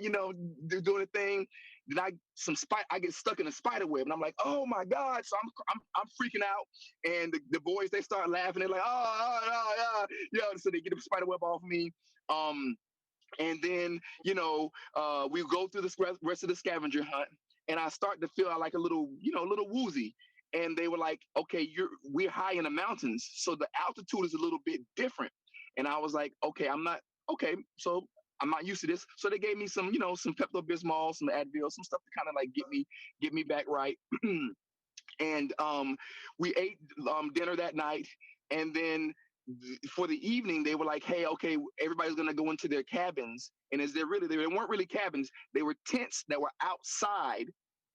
doing a thing. Then I get stuck in a spider web, and I'm like, oh my God. So I'm freaking out. And the boys, they start laughing. They're like, oh. So they get the spider web off me. And then, we go through the rest of the scavenger hunt, and I start to feel like a little woozy. And they were like, okay, we're high in the mountains, so the altitude is a little bit different. And I was like, okay, so I'm not used to this. So they gave me some Pepto-Bismol, some Advil, some stuff to kind of like get me back right. And we ate dinner that night. And then for the evening, they were like, hey, okay, everybody's going to go into their cabins. And they weren't really cabins. They were tents that were outside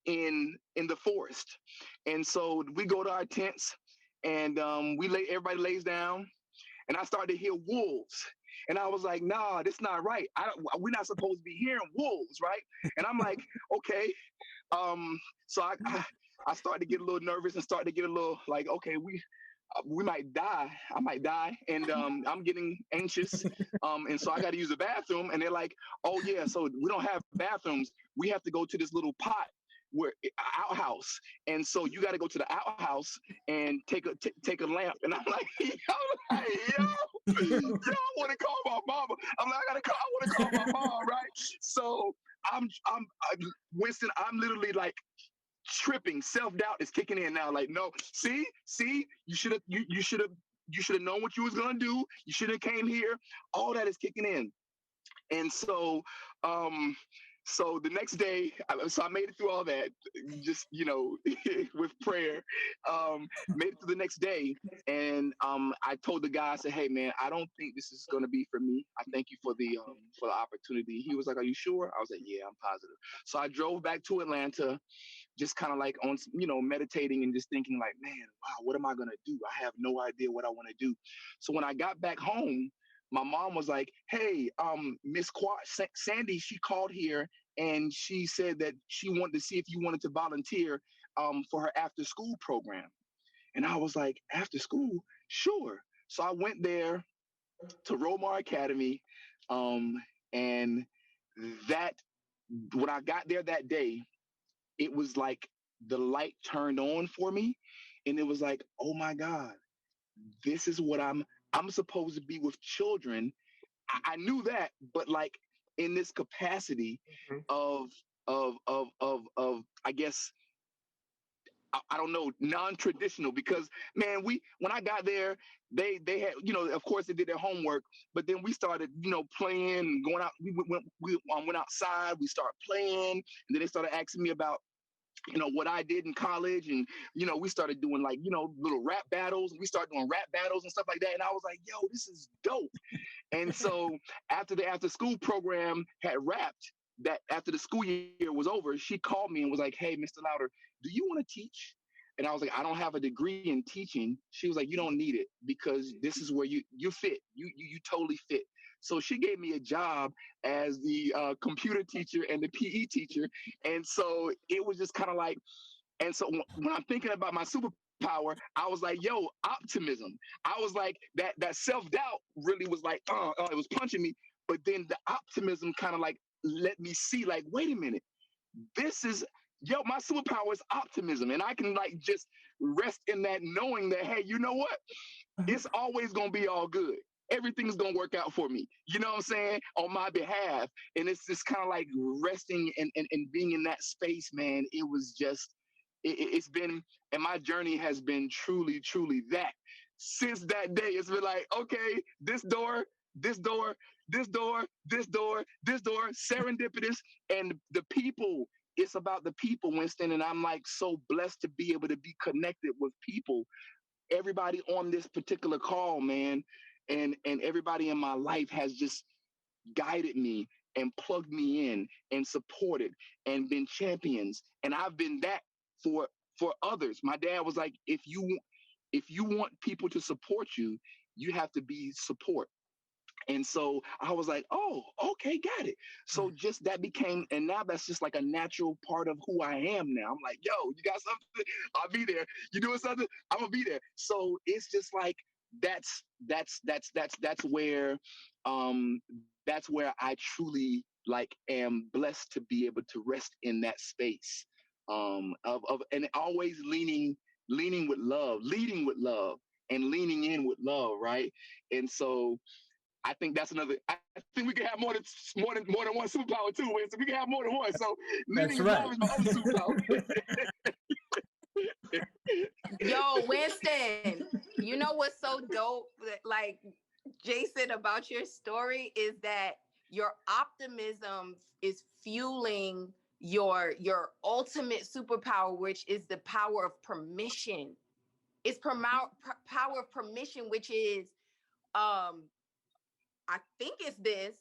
in the forest. And so we go to our tents, and everybody lays down, and I started to hear wolves. And I was like, nah, that's not right. We're not supposed to be hearing wolves, right? And I'm like, okay. So I started to get a little nervous and started to get a little like, okay, we might die. I might die. And I'm getting anxious. And so I got to use the bathroom. And they're like, oh yeah, so we don't have bathrooms. We have to go to this little pot where outhouse, and so you got to go to the outhouse and take a lamp. And I'm like, yo, I want to call my mama. I'm like, I want to call my mom, right? So Winston, I'm literally like tripping. Self-doubt is kicking in now. Like, no, see, you should have known what you was gonna do. You should have came here. All that is kicking in. And so, so the next day, so I made it through all that, just, with prayer, made it through the next day. And I told the guy, I said, hey man, I don't think this is going to be for me. I thank you for the opportunity. He was like, are you sure? I was like, yeah, I'm positive. So I drove back to Atlanta, just kind of like on, meditating and just thinking like, man, wow, what am I going to do? I have no idea what I want to do. So when I got back home, my mom was like, hey, Miss Sandy, she called here and she said that she wanted to see if you wanted to volunteer for her after school program. And I was like, after school? Sure. So I went there to Romar Academy. And that, when I got there that day, it was like the light turned on for me. And it was like, oh my God, this is what I'm supposed to be with children. I knew that, but like in this capacity of I guess, I don't know, non-traditional, because man, when I got there, they had, of course they did their homework, but then we started, playing, going out. We went outside, we started playing, and then they started asking me about, what I did in college. And, we started doing like, little rap battles, and we started doing rap battles and stuff like that. And I was like, yo, this is dope. And so after the after school program had wrapped, that after the school year was over, she called me and was like, hey, Mr. Louder, do you want to teach? And I was like, I don't have a degree in teaching. She was like, you don't need it, because this is where you fit. You totally fit. So she gave me a job as the computer teacher and the PE teacher. And so it was just kind of like, and so when I'm thinking about my superpower, I was like, yo, optimism. I was like, that self-doubt really was like, it was punching me. But then the optimism kind of like let me see, like, wait a minute, my superpower is optimism. And I can like just rest in that, knowing that, hey, you know what? It's always going to be all good. Everything's going to work out for me. You know what I'm saying? On my behalf. And it's just kind of like resting and being in that space, man. It was just, it's been, and my journey has been truly, truly that. Since that day, it's been like, okay, this door, this door, this door, this door, this door, serendipitous. And the people, it's about the people, Winston. And I'm like so blessed to be able to be connected with people. Everybody on this particular call, man, and everybody in my life has just guided me and plugged me in and supported and been champions. And I've been that for others. My dad was like, if you want people to support you, you have to be support. And so I was like, oh, okay, got it. So just that became, and now that's just like a natural part of who I am now. I'm like, yo, you got something? I'll be there. You doing something? I'm gonna be there. So it's just like, that's where I truly like am blessed to be able to rest in that space of and always leaning with love, leading with love, and leaning in with love, right? And so I think that's another. I think we can have more than one superpower too. So we can have more than one. So leading with love is my other superpower. Yo, Winston, you know what's so dope, like Jason, about your story is that your optimism is fueling your ultimate superpower, which is the power of permission. It's power of permission, which is I think it's this,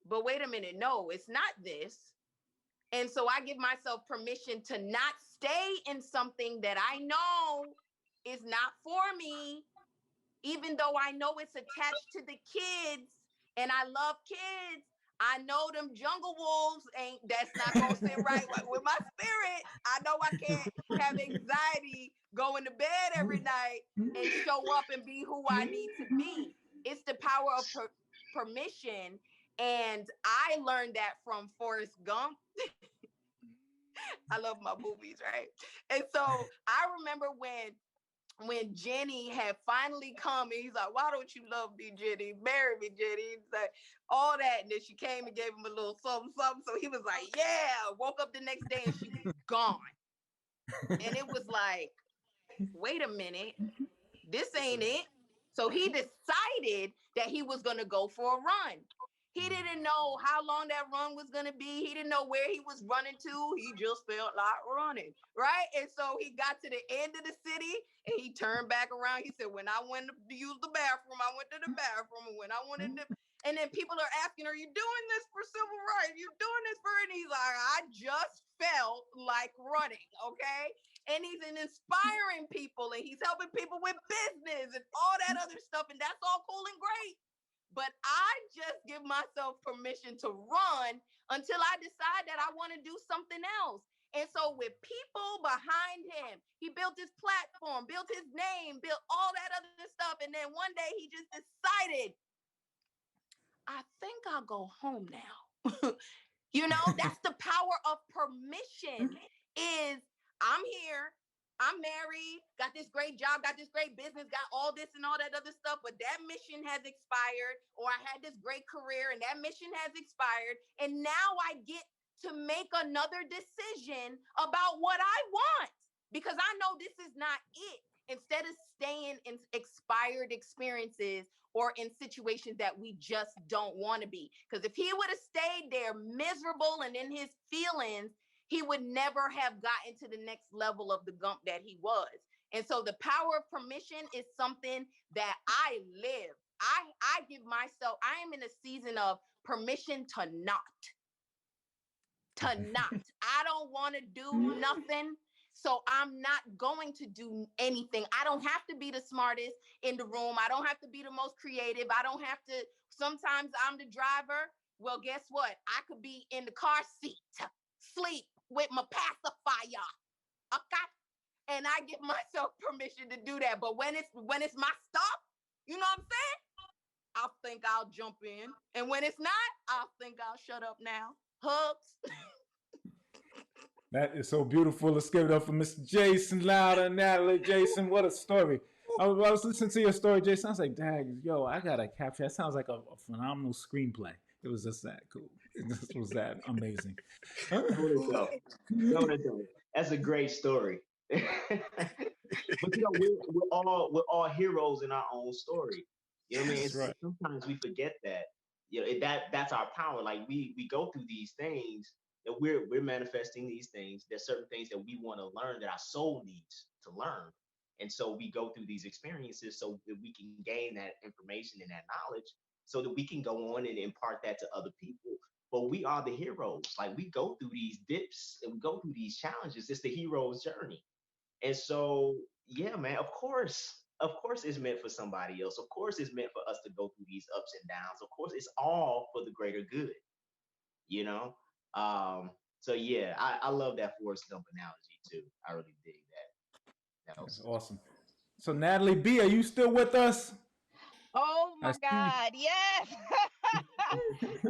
but wait a minute, no, it's not this. And so I give myself permission to not stay in something that I know is not for me, even though I know it's attached to the kids and I love kids. I know them jungle wolves that's not gonna sit right with my spirit. I know I can't have anxiety going to bed every night and show up and be who I need to be. It's the power of permission. And I learned that from Forrest Gump. I love my movies, right? And so I remember when Jenny had finally come and he's like, why don't you love me, Jenny? Marry me, Jenny. He's like, all that. And then she came and gave him a little something, something. So he was like, yeah. Woke up the next day and she was gone. And it was like, wait a minute, this ain't it. So he decided that he was going to go for a run. He didn't know how long that run was going to be. He didn't know where he was running to. He just felt like running, right? And so he got to the end of the city and he turned back around. He said, when I went to use the bathroom, I went to the bathroom. And when I wanted to, and then people are asking, are you doing this for civil rights? You doing this for, and he's like, I just felt like running, okay? And he's inspiring people and he's helping people with business and all that other stuff. And that's all cool and great. But I just give myself permission to run until I decide that I want to do something else. And so with people behind him, he built his platform, built his name, built all that other stuff. And then one day he just decided, I think I'll go home now. That's the power of permission is I'm here. I'm married, got this great job, got this great business, got all this and all that other stuff, but that mission has expired, or I had this great career and that mission has expired. And now I get to make another decision about what I want because I know this is not it. Instead of staying in expired experiences or in situations that we just don't want to be. Because if he would have stayed there miserable and in his feelings, he would never have gotten to the next level of the gump that he was. And so the power of permission is something that I live. I give myself, I am in a season of permission to not. I don't want to do nothing. So I'm not going to do anything. I don't have to be the smartest in the room. I don't have to be the most creative. I don't have to, sometimes I'm the driver. Well, guess what? I could be in the car seat, sleep with my pacifier. Okay. And I give myself permission to do that. But when it's my stop, you know what I'm saying? I'll think I'll jump in. And when it's not, I'll think I'll shut up now. Hugs. That is so beautiful. Let's give it up for Mr. Jason Louder, Natalie. Jason, what a story. I was listening to your story, Jason. I was like, dang, yo, I got to capture. That sounds like a phenomenal screenplay. It was just that cool. It just was that amazing. That's a great story. But we're all heroes in our own story. You know what I mean? That's right. Sometimes we forget that. That's our power. Like we go through these things that we're manifesting these things. There's certain things that we want to learn that our soul needs to learn. And so we go through these experiences so that we can gain that information and that knowledge so that we can go on and impart that to other people. But we are the heroes. Like we go through these dips and we go through these challenges. It's the hero's journey. And so, yeah, man, of course it's meant for somebody else. Of course it's meant for us to go through these ups and downs. Of course it's all for the greater good, you know? So yeah, I love that Forrest Gump analogy too. I really dig that. That's awesome. So Natalie B, are you still with us? Oh my God, yes.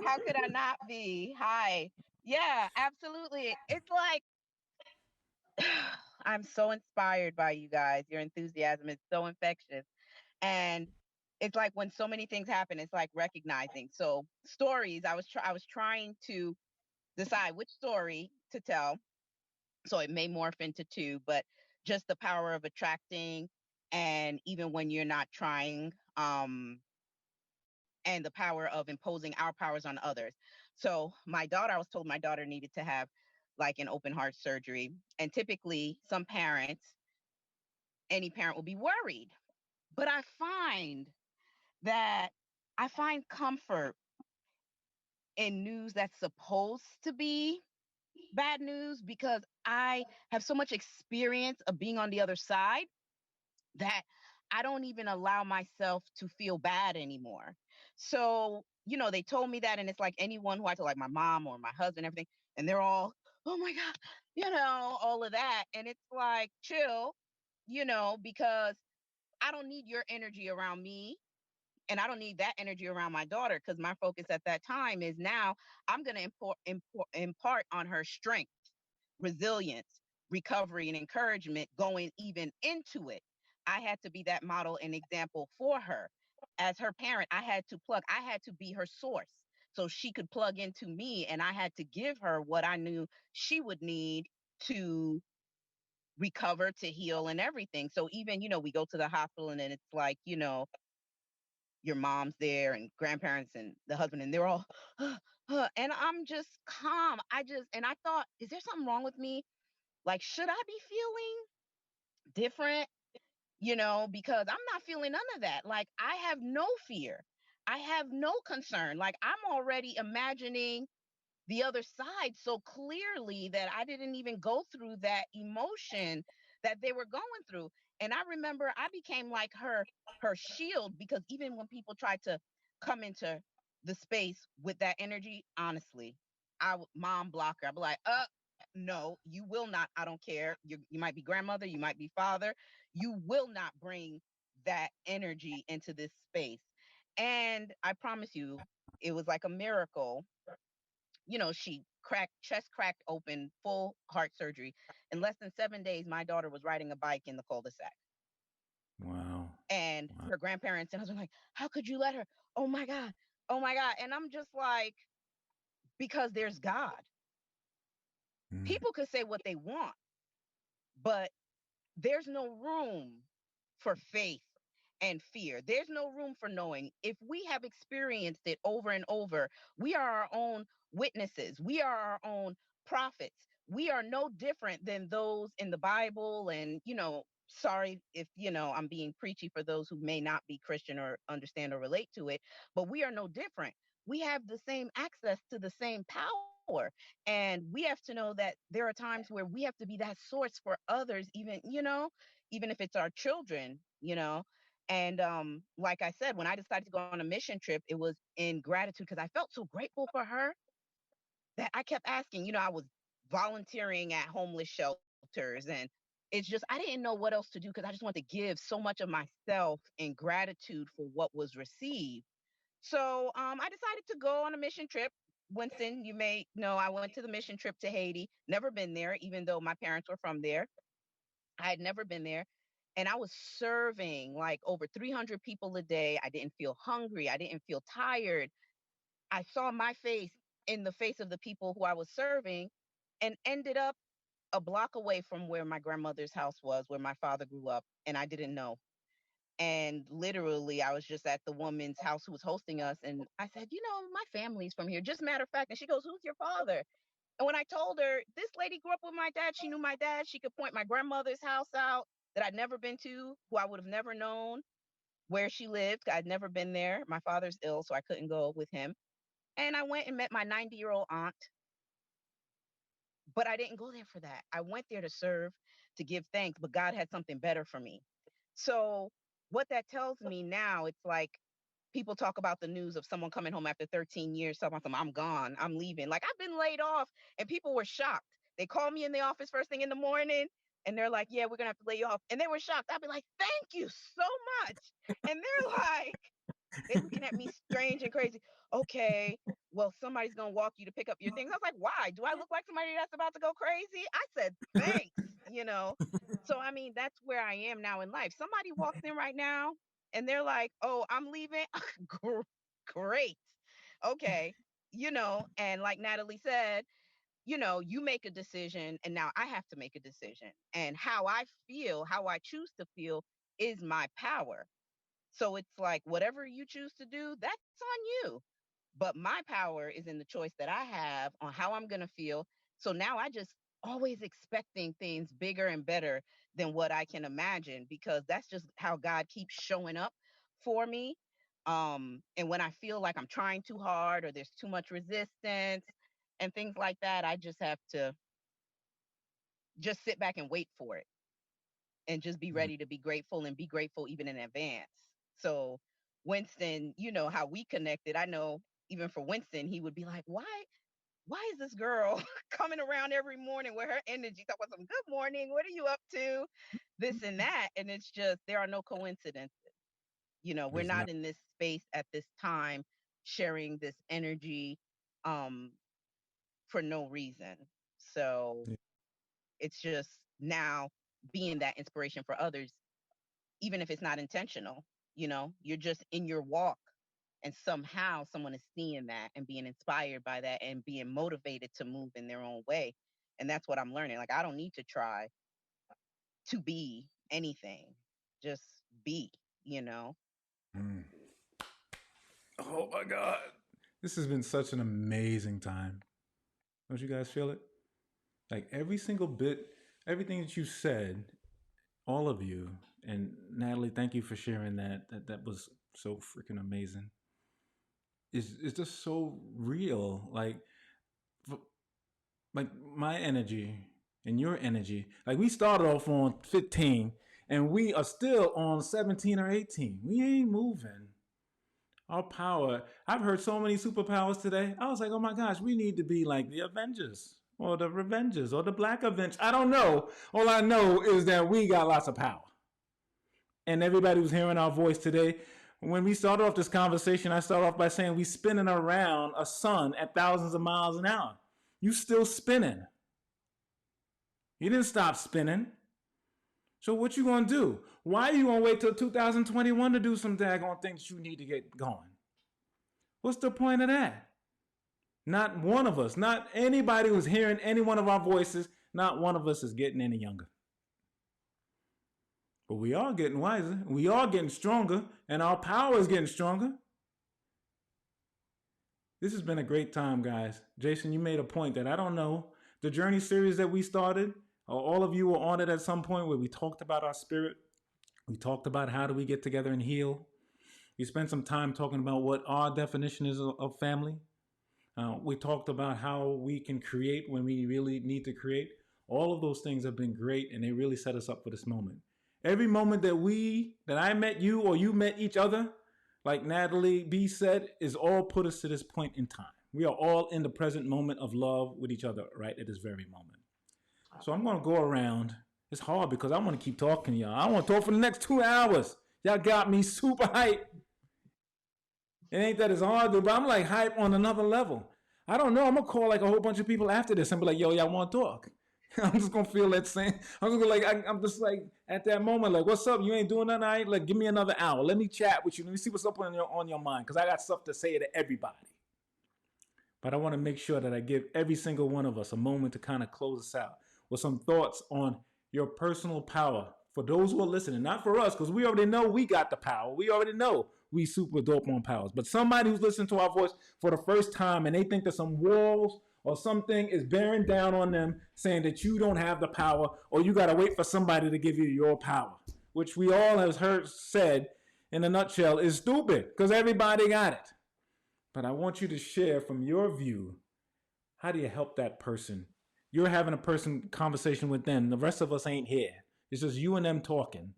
How could I not be? Hi. Yeah, absolutely. It's like I'm so inspired by you guys. Your enthusiasm is so infectious. And it's like when so many things happen, it's like recognizing. So stories, I was trying to decide which story to tell. So it may morph into two, but just the power of attracting and even when you're not trying, and the power of imposing our powers on others. So I was told my daughter needed to have like an open heart surgery. And typically any parent will be worried. But I find comfort in news that's supposed to be bad news because I have so much experience of being on the other side that I don't even allow myself to feel bad anymore. So, they told me that, and it's like anyone who I told, like my mom or my husband, everything, and they're all, oh my God, all of that. And it's like, chill, because I don't need your energy around me. And I don't need that energy around my daughter because my focus at that time is now I'm going to impart on her strength. resilience, recovery, and encouragement going even into it. I had to be that model and example for her. As her parent, I had to be her source so she could plug into me, and I had to give her what I knew she would need to recover, to heal, and everything. So even, we go to the hospital and then it's like, your mom's there and grandparents and the husband, and they're all, and I'm just calm. And I thought, is there something wrong with me? Like, should I be feeling different? Because I'm not feeling none of that. Like, I have no fear. I have no concern. Like, I'm already imagining the other side so clearly that I didn't even go through that emotion that they were going through. And I remember I became like her shield, because even when people tried to come into the space with that energy, honestly, mom blocker. I'd be like, no, you will not. I don't care. You might be grandmother, you might be father. You will not bring that energy into this space. And I promise you, it was like a miracle. She chest cracked open, full heart surgery. In less than 7 days, my daughter was riding a bike in the cul-de-sac. Wow. And Wow. her grandparents and husband like, how could you let her? Oh my God. Oh my God. And I'm just like, because there's God. Mm. People could say what they want, but there's no room for faith and fear. There's no room for knowing. If we have experienced it over and over, we are our own witnesses. We are our own prophets. We are no different than those in the Bible. And, sorry if, I'm being preachy for those who may not be Christian or understand or relate to it, but we are no different. We have the same access to the same power. And we have to know that there are times where we have to be that source for others, even if it's our children. And like I said, when I decided to go on a mission trip, it was in gratitude because I felt so grateful for her that I kept asking. I was volunteering at homeless shelters, and it's just I didn't know what else to do because I just wanted to give so much of myself in gratitude for what was received. So I decided to go on a mission trip. Winston, you may know I went to the mission trip to Haiti. Never been there, even though my parents were from there. I had never been there. And I was serving like over 300 people a day. I didn't feel hungry. I didn't feel tired. I saw my face in the face of the people who I was serving, and ended up a block away from where my grandmother's house was, where my father grew up. And I didn't know. And literally, I was just at the woman's house who was hosting us. And I said, my family's from here. Just matter of fact. And she goes, who's your father? And when I told her, this lady grew up with my dad, she knew my dad. She could point my grandmother's house out that I'd never been to, who I would have never known where she lived. I'd never been there. My father's ill, so I couldn't go with him. And I went and met my 90-year-old aunt. But I didn't go there for that. I went there to serve, to give thanks, but God had something better for me. So what that tells me now, it's like people talk about the news of someone coming home after 13 years, talking about them, I'm gone, I'm leaving. Like, I've been laid off, and people were shocked. They called me in the office first thing in the morning, and they're like, yeah, we're going to have to lay you off. And they were shocked. I'd be like, thank you so much. And they're looking at me strange and crazy. Okay, well, somebody's going to walk you to pick up your things. I was like, why? Do I look like somebody that's about to go crazy? I said, thanks. So, I mean, that's where I am now in life. Somebody walks in right now and they're like, oh, I'm leaving. Great. Okay. And like Natalie said, you make a decision, and now I have to make a decision. And how I feel, how I choose to feel is my power. So it's like, whatever you choose to do, that's on you. But my power is in the choice that I have on how I'm going to feel. So now I just always expecting things bigger and better than what I can imagine, because that's just how God keeps showing up for me. And when I feel like I'm trying too hard or there's too much resistance and things like that, I just have to just sit back and wait for it, and just be Mm. ready to be grateful, and be grateful even in advance. So Winston, how we connected. I know even for Winston, he would be like, why is this girl coming around every morning with her energy? Talk about some good morning. What are you up to? This and that. And it's just, there are no coincidences. We're There's not. not in this space at this time sharing this energy um, for no reason. So Yeah. It's just now being that inspiration for others, even if it's not intentional. You're just in your walk, and somehow someone is seeing that and being inspired by that and being motivated to move in their own way. And that's what I'm learning. Like, I don't need to try to be anything, just be, Mm. Oh my God. This has been such an amazing time. Don't you guys feel it? Like every single bit, everything that you said, all of you, and Natalie, thank you for sharing that. That was so freaking amazing. It's just so real. Like my energy and your energy. Like we started off on 15 and we are still on 17 or 18. We ain't moving. Our power. I've heard so many superpowers today. I was like, oh my gosh, we need to be like the Avengers or the Revengers or the Black Avengers. I don't know. All I know is that we got lots of power. And everybody who's hearing our voice today, when we started off this conversation, I started off by saying we spinning around a sun at thousands of miles an hour. You still spinning. You didn't stop spinning. So what you gonna do? Why are you gonna wait till 2021 to do some daggone things you need to get going? What's the point of that? Not one of us, not anybody who's hearing any one of our voices, not one of us is getting any younger. But we are getting wiser, we are getting stronger, and our power is getting stronger. This has been a great time, guys. Jason, you made a point that I don't know. The Journey series that we started, all of you were on it at some point where we talked about our spirit. We talked about how do we get together and heal. We spent some time talking about what our definition is of family. We talked about how we can create when we really need to create. All of those things have been great, and they really set us up for this moment. Every moment that I met you or you met each other, like Natalie B said, is all put us to this point in time. We are all in the present moment of love with each other right at this very moment. So I'm going to go around. It's hard because I want to keep talking to y'all. I want to talk for the next 2 hours. Y'all got me super hype. It ain't that it's hard, but I'm like hype on another level. I don't know. I'm going to call like a whole bunch of people after this and be like, yo, y'all want to talk? I'm just going to feel that same. I'm just gonna I'm just like at that moment, like, what's up? You ain't doing nothing? I ain't like, give me another hour. Let me chat with you. Let me see what's up on your mind because I got stuff to say to everybody. But I want to make sure that I give every single one of us a moment to kind of close us out with some thoughts on your personal power for those who are listening, not for us, because we already know we got the power. We already know we super dope on powers. But somebody who's listening to our voice for the first time and they think that some walls or something is bearing down on them saying that you don't have the power or you got to wait for somebody to give you your power, which we all have heard said in a nutshell is stupid because everybody got it. But I want you to share from your view, how do you help that person? You're having a conversation with them. The rest of us ain't here. It's just you and them talking.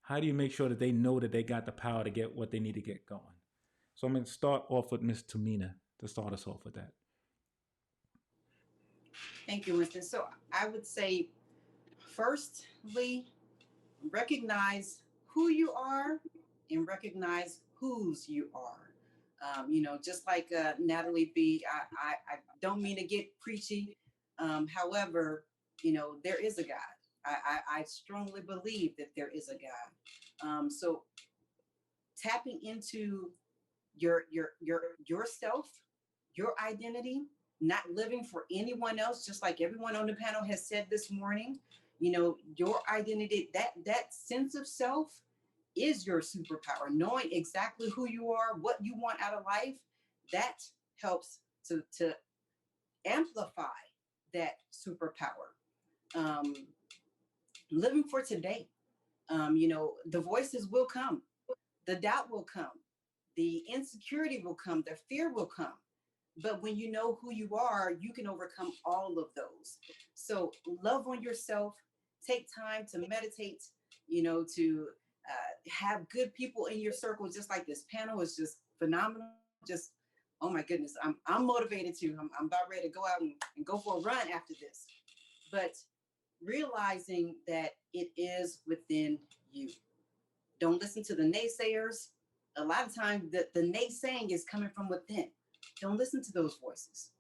How do you make sure that they know that they got the power to get what they need to get going? So I'm going to start off with Miss Tomina to start us off with that. Thank you, Winston. So I would say, firstly, recognize who you are and recognize whose you are. Just like Natalie B, I don't mean to get preachy. However, there is a God. I strongly believe that there is a God. So tapping into yourself, your identity, not living for anyone else, just like everyone on the panel has said this morning, your identity, that sense of self is your superpower. Knowing exactly who you are, what you want out of life, that helps to amplify that superpower. Living for today, the voices will come, the doubt will come, the insecurity will come, the fear will come. But when you know who you are, you can overcome all of those. So love on yourself, take time to meditate, to have good people in your circle, just like this panel is just phenomenal. Just, oh my goodness, I'm motivated too. I'm about ready to go out and go for a run after this. But realizing that it is within you. Don't listen to the naysayers. A lot of times the naysaying is coming from within. Don't listen to those voices.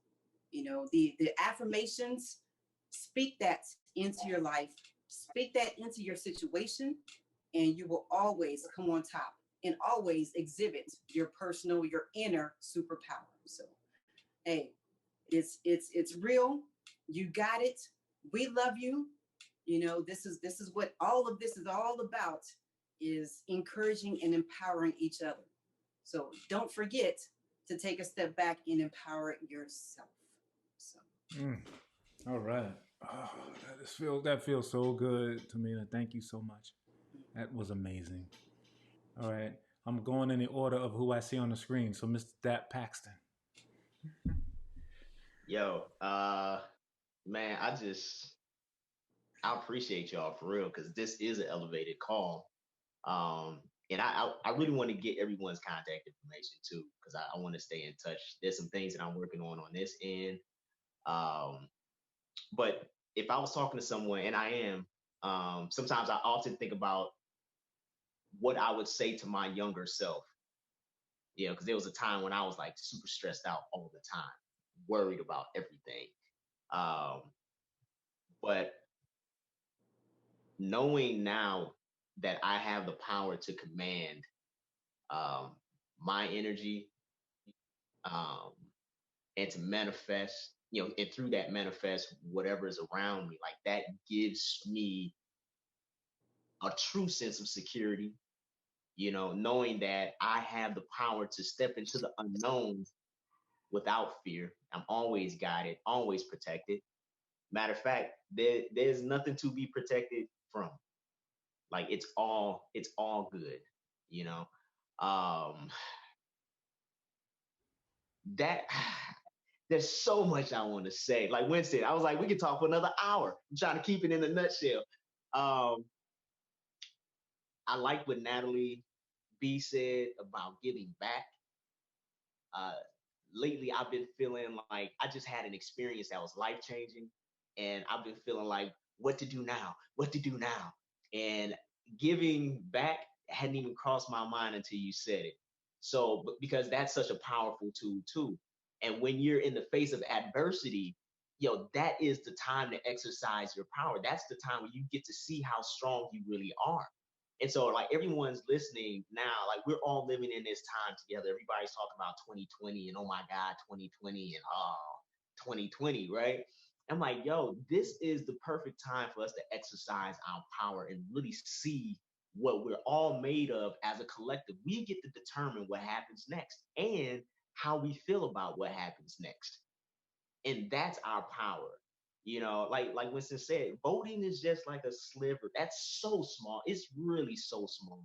The affirmations, speak that into your life, speak that into your situation, and you will always come on top and always exhibit your personal, your inner superpower. So, hey, it's real. You got it. We love you. You know, this is what all of this is all about, is encouraging and empowering each other. So don't forget to take a step back and empower yourself. So All right. Oh, that feels so good, Tomina. Thank you so much. That was amazing. All right. I'm going in the order of who I see on the screen. So, Mr. Dap Paxton. Yo, man, I appreciate y'all for real, because this is an elevated call. And I really want to get everyone's contact information too, because I want to stay in touch. There's some things that I'm working on this end. Um, but if I was talking to someone, and I am, sometimes I often think about what I would say to my younger self. You know, because there was a time when I was like super stressed out all the time, worried about everything. Um, but knowing now that I have the power to command um, my energy, um, and to manifest, you know, and through that manifest whatever is around me, like that gives me a true sense of security, you know, knowing that I have the power to step into the unknown without fear. I'm always guided, always protected. Matter of fact, there's nothing to be protected from. Like it's all good, you know. Um that there's so much I want to say. Like Winston, I was like, we could talk for another hour. I'm trying to keep it in a nutshell. Um, I like what Natalie B said about giving back. Uh, Lately, I've been feeling like I just had an experience that was life changing, and I've been feeling like what to do now, what to do now, and giving back hadn't even crossed my mind until you said it. So, because that's such a powerful tool too, and when you're in the face of adversity, that is the time to exercise your power. That's the time when you get to see how strong you really are. And so, like, everyone's listening now, like, we're all living in this time together. Everybody's talking about 2020 and oh my God, 2020 and 2020, right? I'm like, yo, this is the perfect time for us to exercise our power and really see what we're all made of as a collective. We get to determine what happens next and how we feel about what happens next. And that's our power. Like Winston said, voting is just like a sliver. That's so small. It's really so small.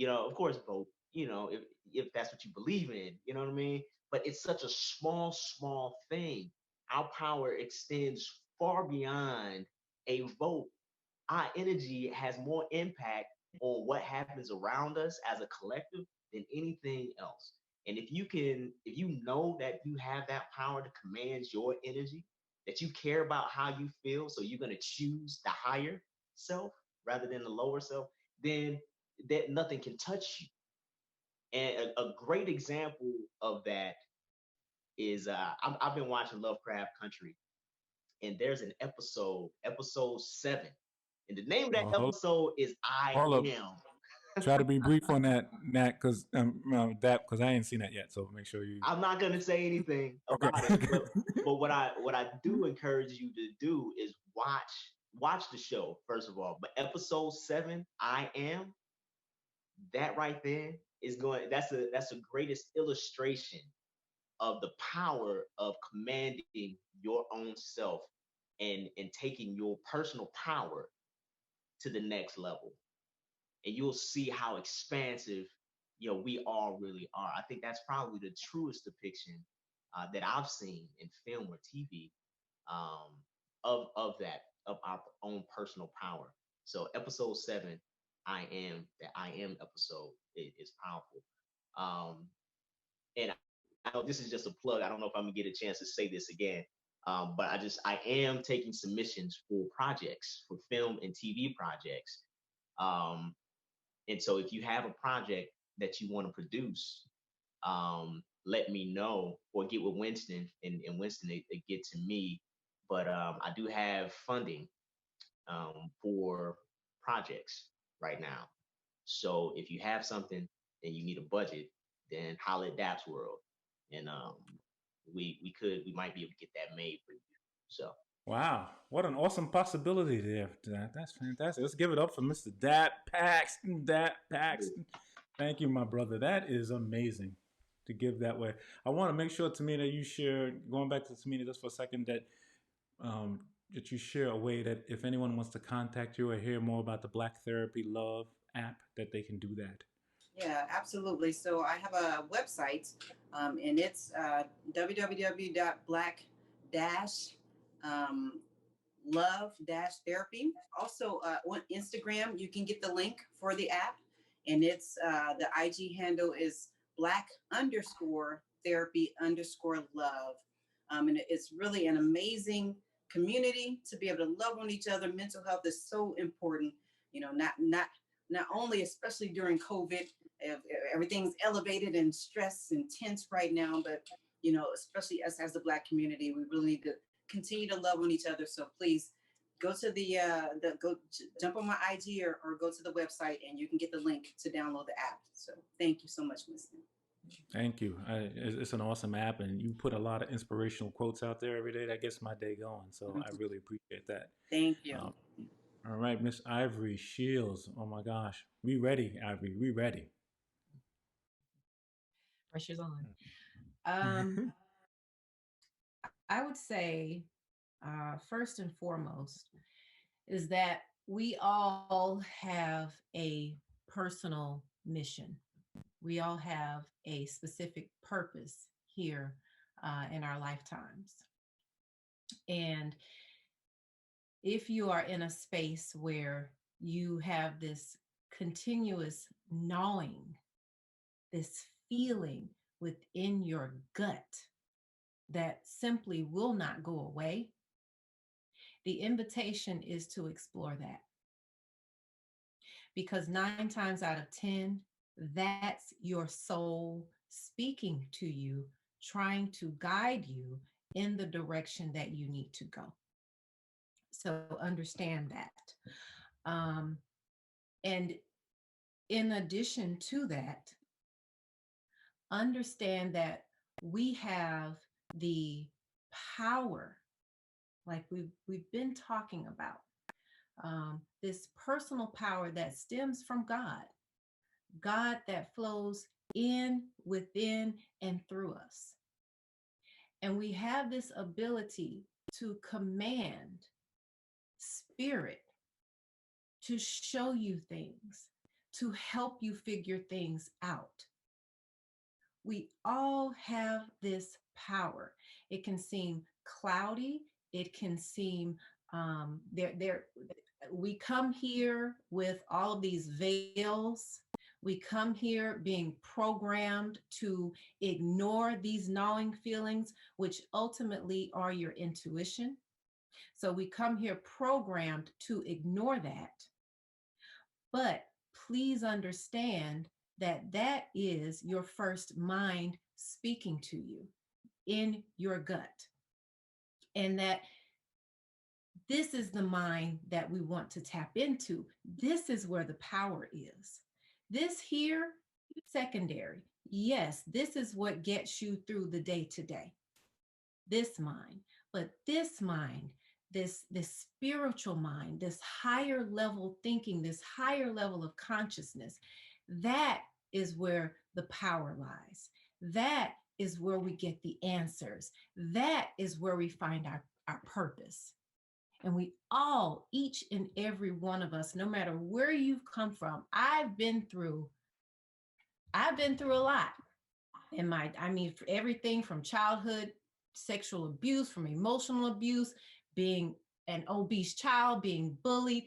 Of course, vote. If that's what you believe in. You know what I mean? But it's such a small, small thing. Our power extends far beyond a vote. Our energy has more impact on what happens around us as a collective than anything else. And if you know that you have that power to command your energy, that you care about how you feel, so you're going to choose the higher self rather than the lower self, then that nothing can touch you. And a great example of that is I've been watching Lovecraft Country, and there's an episode 7, and the name of that Oh, episode is I hold up. Am. Try to be brief on that, Nat, because I ain't seen that yet. So make sure you. I'm not gonna say anything Okay. about it, but what I do encourage you to do is watch the show first of all. But episode 7, I Am, that right there is going. That's the greatest illustration of the power of commanding your own self and taking your personal power to the next level. And you'll see how expansive we all really are. I think that's probably the truest depiction that I've seen in film or TV, um, of our own personal power. So episode 7, the I Am episode is powerful. And I know this is just a plug. I don't know if I'm gonna get a chance to say this again. But I am taking submissions for projects, for film and TV projects. Um, and so if you have a project that you want to produce, let me know, or get with Winston, and Winston, they get to me. but I do have funding for projects right now. So if you have something and you need a budget, then holler at Dap's World, and we might be able to get that made for you. So Wow, what an awesome possibility there. That's fantastic. Let's give it up for Mr. Dap Paxton. Dap Paxton. Thank you, my brother. That is amazing to give that way. I want to make sure, Tomina, you share, going back to Tomina just for a second, um, that you share a way that if anyone wants to contact you or hear more about the Black Therapy Love app, that they can do that. Yeah, absolutely. So I have a website, and it's www.black love-therapy. Also on Instagram, you can get the link for the app, and it's the IG handle is black_therapy_love. And it's really an amazing community to be able to love on each other. Mental health is so important, not only, especially during COVID, everything's elevated and stressed and tense right now, but especially us as the Black community, we really need to continue to love on each other. So please go to jump on my IG or go to the website, and you can get the link to download the app. So thank you so much, Winston. Thank you. It's an awesome app, and you put a lot of inspirational quotes out there every day. That gets my day going. So I really appreciate that. Thank you. All right, Miss Ivory Shields. Oh my gosh, we ready, Ivory? We ready? Pressure's on. I would say, first and foremost, is that we all have a personal mission. We all have a specific purpose here in our lifetimes. And if you are in a space where you have this continuous gnawing, this feeling within your gut that simply will not go away, the invitation is to explore that. Because 9 times out of 10, that's your soul speaking to you, trying to guide you in the direction that you need to go. So understand that. And in addition to that, understand that we have the power, like we've been talking about, this personal power that stems from God that flows in, within, and through us. And we have this ability to command spirit to show you things, to help you figure things out. We all have this power. It can seem cloudy. It can seem we come here with all of these veils. We come here being programmed to ignore these gnawing feelings, which ultimately are your intuition. So we come here programmed to ignore that. But please understand that that is your first mind speaking to you in your gut. And that this is the mind that we want to tap into. This is where the power is. This here, secondary. Yes, this is what gets you through the day to day. This mind. But this mind, this spiritual mind, this higher level thinking, this higher level of consciousness, that is where the power lies. That is where we get the answers. That is where we find our purpose. And we all, each and every one of us, no matter where you've come from, I've been through a lot in everything from childhood, sexual abuse, from emotional abuse, being an obese child, being bullied,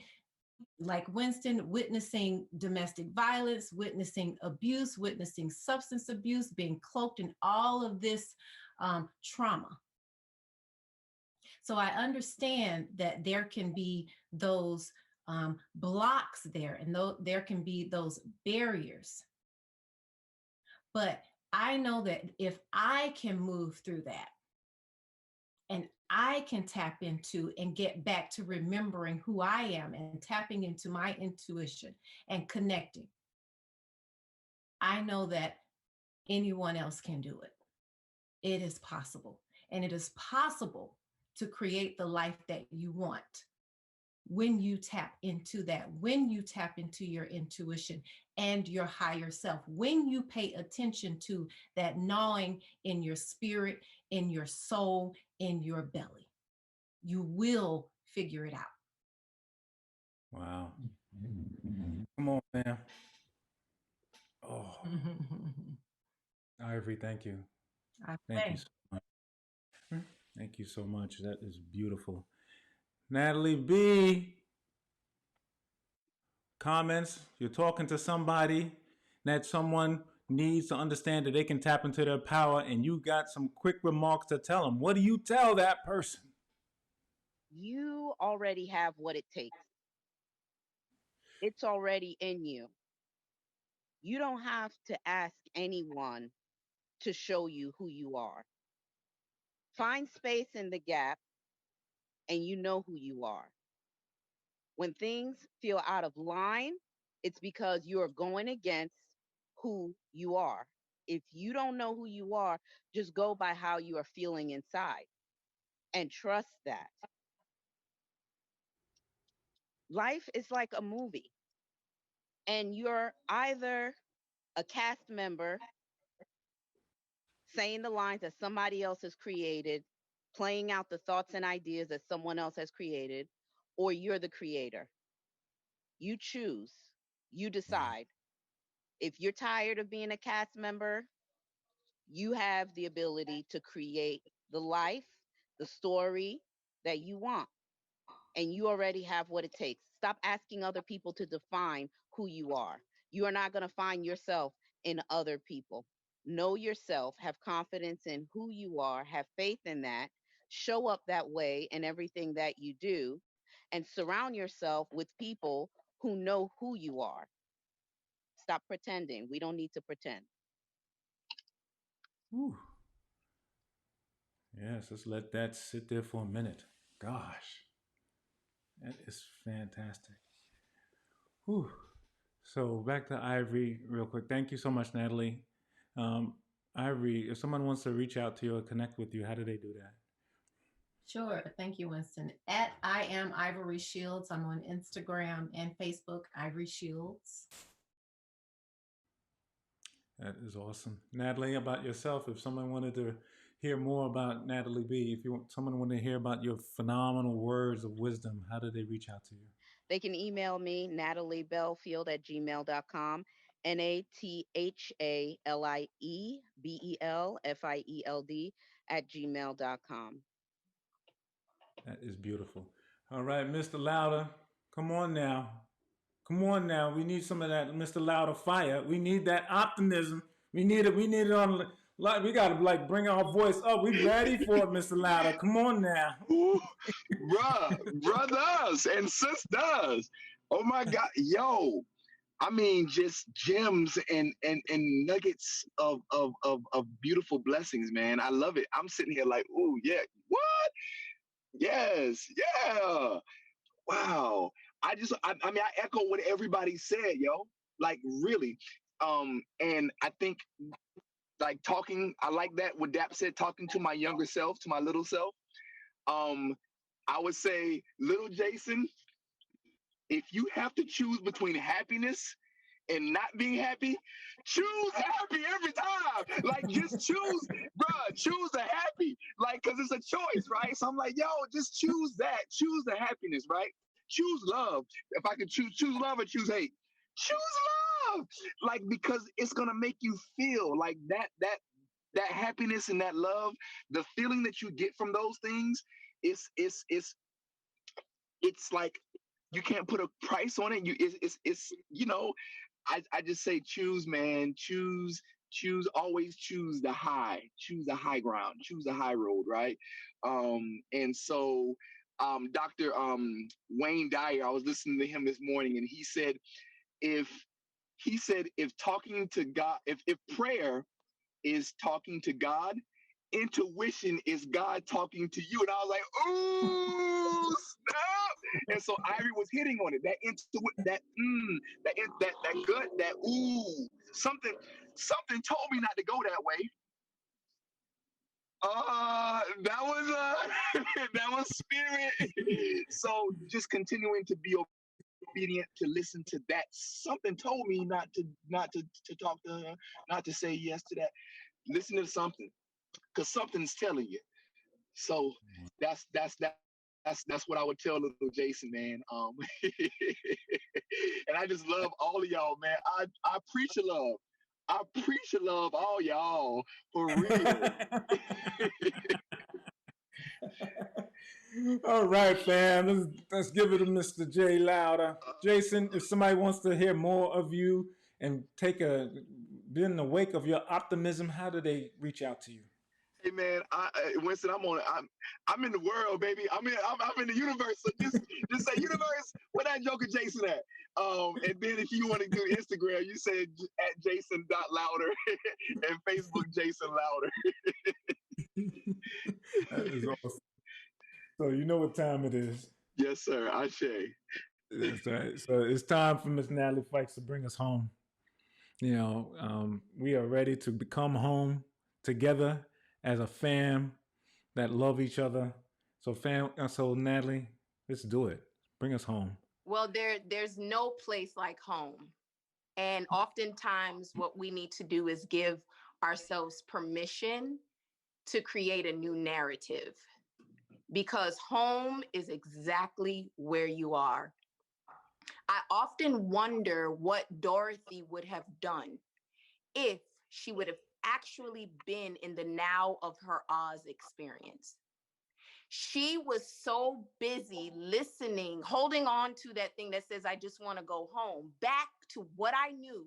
like Winston, witnessing domestic violence, witnessing abuse, witnessing substance abuse, being cloaked in all of this trauma. So I understand that there can be those blocks there, and there can be those barriers. But I know that if I can move through that, and I can tap into and get back to remembering who I am and tapping into my intuition and connecting. I know that anyone else can do it. It is possible. And it is possible to create the life that you want when you tap into that, when you tap into your intuition and your higher self, when you pay attention to that gnawing in your spirit, in your soul, in your belly, you will figure it out. Wow. Come on, man. Oh, Ivory, thank you. Thank you so much. Thank you so much. That is beautiful. Natalie B, comments. You're talking to somebody that someone needs to understand that they can tap into their power, and you got some quick remarks to tell them. What do you tell that person? You already have what it takes. It's already in you. You don't have to ask anyone to show you who you are. Find space in the gap and you know who you are. When things feel out of line, it's because you are going against who you are. If you don't know who you are, just go by how you are feeling inside and trust that. Life is like a movie, and you're either a cast member saying the lines that somebody else has created, playing out the thoughts and ideas that someone else has created, or you're the creator. You choose, you decide. If you're tired of being a cast member, you have the ability to create the life, the story that you want. And you already have what it takes. Stop asking other people to define who you are. You are not going to find yourself in other people. Know yourself, have confidence in who you are, have faith in that, show up that way in everything that you do, and surround yourself with people who know who you are. Stop pretending. We don't need to pretend. Whew. Yes, let's let that sit there for a minute. Gosh, that is fantastic. Whew. So back to Ivory real quick. Thank you so much, Natalie. Um, Ivory, if someone wants to reach out to you or connect with you, how do they do that? Sure. Thank you, Winston. At I am Ivory Shields. I'm on Instagram and Facebook, Ivory Shields. That is awesome. Natalie, about yourself, if someone wanted to hear more about Natalie B, if you want someone wanted to hear about your phenomenal words of wisdom, how do they reach out to you? They can email me, Nathalie Belfield at gmail.com, NATHALIEBELFIELD at gmail.com. That is beautiful. All right, Mr. Louder, come on now. Come on now. We need some of that Mr. Louder fire. We need that optimism. We need it. We need it on. Like we gotta like bring our voice up. We ready for it, Mr. Louder. Come on now. Ooh, brothers and sisters. Oh my God, yo. I mean, just gems and nuggets of beautiful blessings, man. I love it. I'm sitting here like, ooh, yeah, what? Yes, yeah. Wow. I mean, I echo what everybody said, yo. Like really. And I think like talking, I like that what Dap said, talking to my younger self, to my little self. Um, I would say, little Jason, if you have to choose between happiness and not being happy, choose happy every time. Like, just choose, bruh, choose the happy. Like, because it's a choice, right? So I'm like, yo, just choose that. Choose the happiness, right? Choose love. If I could choose love or choose hate, choose love. Like, because it's gonna make you feel like that happiness and that love, the feeling that you get from those things, it's like you can't put a price on it. It's you know, I just say choose, man. Always choose the high ground, choose the high road, right? And so Dr. Wayne Dyer, I was listening to him this morning, and if if talking to God, if prayer is talking to God, intuition is God talking to you. And I was like, ooh, snap. And so Ivory was hitting on it. That gut, that ooh, something told me not to go that way. That was that was spirit. So just continuing to be obedient, to listen to that. Something told me not to talk to her, not to say yes to that. Listen to something, because something's telling you. So that's what I would tell little Jason, man. And I just love all of y'all, man. I preach a love. I preach a love, all y'all, for real. All right, fam. Let's give it to Mr. J louder. Jason, if somebody wants to hear more of you and be in the wake of your optimism, how do they reach out to you? Hey man, Winston, I'm in the world, baby. I'm in the universe. So just say universe, where that Joker Jason at? And then if you want to do Instagram, you say at Jason.louder and Facebook Jason Louder. That is awesome. So you know what time it is. Yes, sir. Ashe. That's right. So it's time for Miss Natalie Fikes to bring us home. We are ready to become home together as a fam that love each other. So Natalie, let's do it. Bring us home. Well, there's no place like home. And oftentimes what we need to do is give ourselves permission to create a new narrative, because home is exactly where you are. I often wonder what Dorothy would have done if she would have actually been in the now of her Oz experience. She was so busy listening, holding on to that thing that says, I just want to go home, back to what I knew,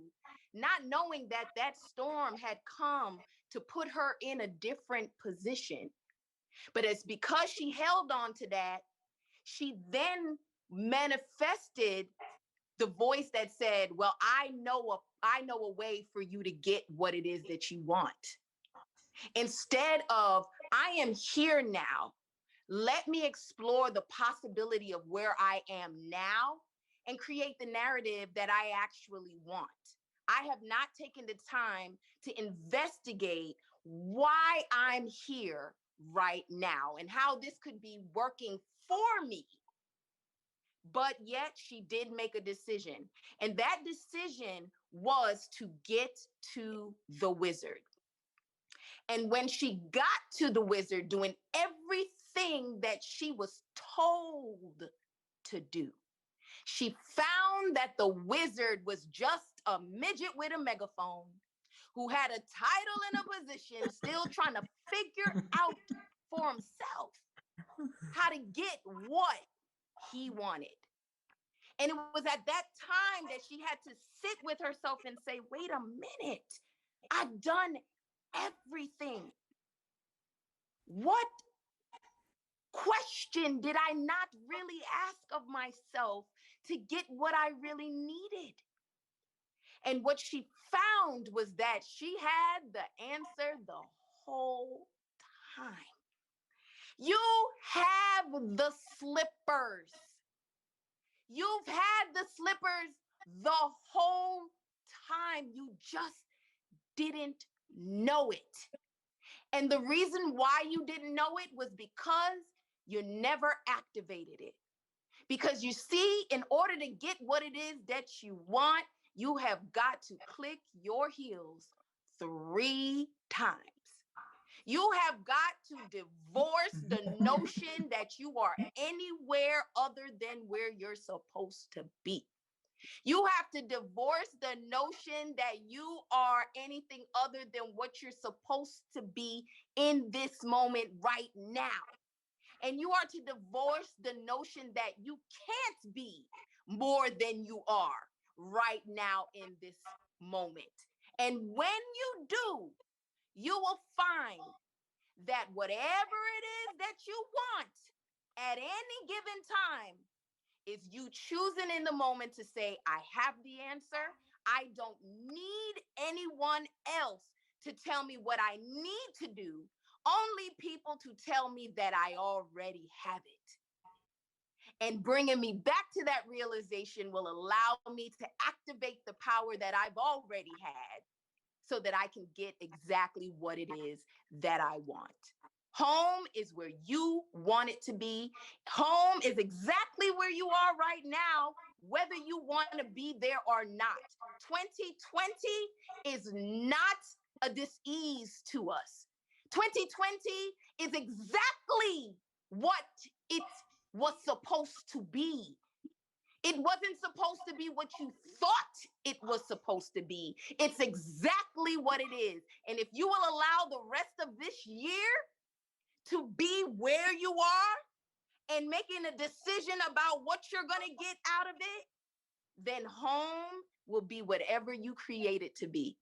not knowing that that storm had come to put her in a different position. But it's because she held on to that, she then manifested the voice that said, well, I know a way for you to get what it is that you want. Instead of, I am here now, let me explore the possibility of where I am now and create the narrative that I actually want. I have not taken the time to investigate why I'm here right now and how this could be working for me. But yet she did make a decision. And that decision was to get to the wizard. And when she got to the wizard, doing everything that she was told to do, she found that the wizard was just a midget with a megaphone who had a title and a position, still trying to figure out for himself how to get what he wanted. And it was at that time that she had to sit with herself and say, wait a minute, I've done everything. What question did I not really ask of myself to get what I really needed? And what she found was that she had the answer the whole time. You have the slippers. You've had the slippers the whole time. You just didn't know it. And the reason why you didn't know it was because you never activated it. Because you see, in order to get what it is that you want, you have got to click your heels 3 times. You have got to divorce the notion that you are anywhere other than where you're supposed to be. You have to divorce the notion that you are anything other than what you're supposed to be in this moment right now. And you are to divorce the notion that you can't be more than you are right now in this moment. And when you do, you will find that whatever it is that you want at any given time is you choosing in the moment to say, I have the answer. I don't need anyone else to tell me what I need to do. only people to tell me that I already have it. And bringing me back to that realization will allow me to activate the power that I've already had so that I can get exactly what it is that I want. Home is where you want it to be. Home is exactly where you are right now, whether you want to be there or not. 2020 is not a dis-ease to us. 2020 is exactly what it was supposed to be. It wasn't supposed to be what you thought it was supposed to be. It's exactly what it is. And if you will allow the rest of this year to be where you are and making a decision about what you're going to get out of it, then home will be whatever you create it to be.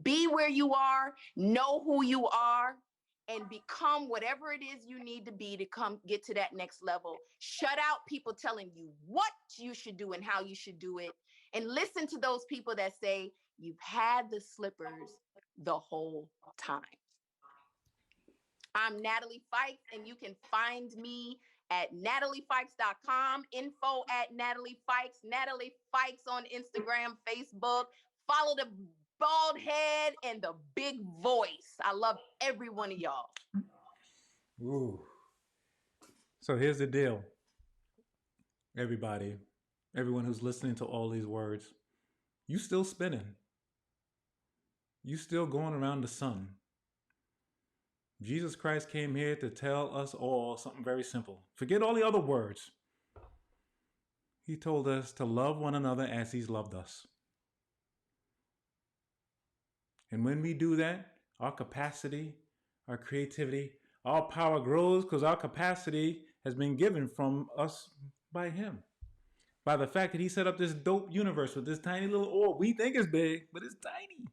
Be where you are, know who you are, and become whatever it is you need to be to come get to that next level. Shut out people telling you what you should do and how you should do it. And listen to those people that say, you've had the slippers the whole time. I'm Natalie Fikes, and you can find me at nataliefikes.com, info at Natalie Fikes, Natalie Fikes on Instagram, Facebook. Follow the bald head and the big voice. I love every one of y'all. Ooh. So here's the deal, everybody, everyone who's listening to all these words, you still spinning. You still going around the sun. Jesus Christ came here to tell us all something very simple. Forget all the other words. He told us to love one another as he's loved us. And when we do that, our capacity, our creativity, our power grows because our capacity has been given from us by him. By the fact that he set up this dope universe with this tiny little orb. We think it's big, but it's tiny.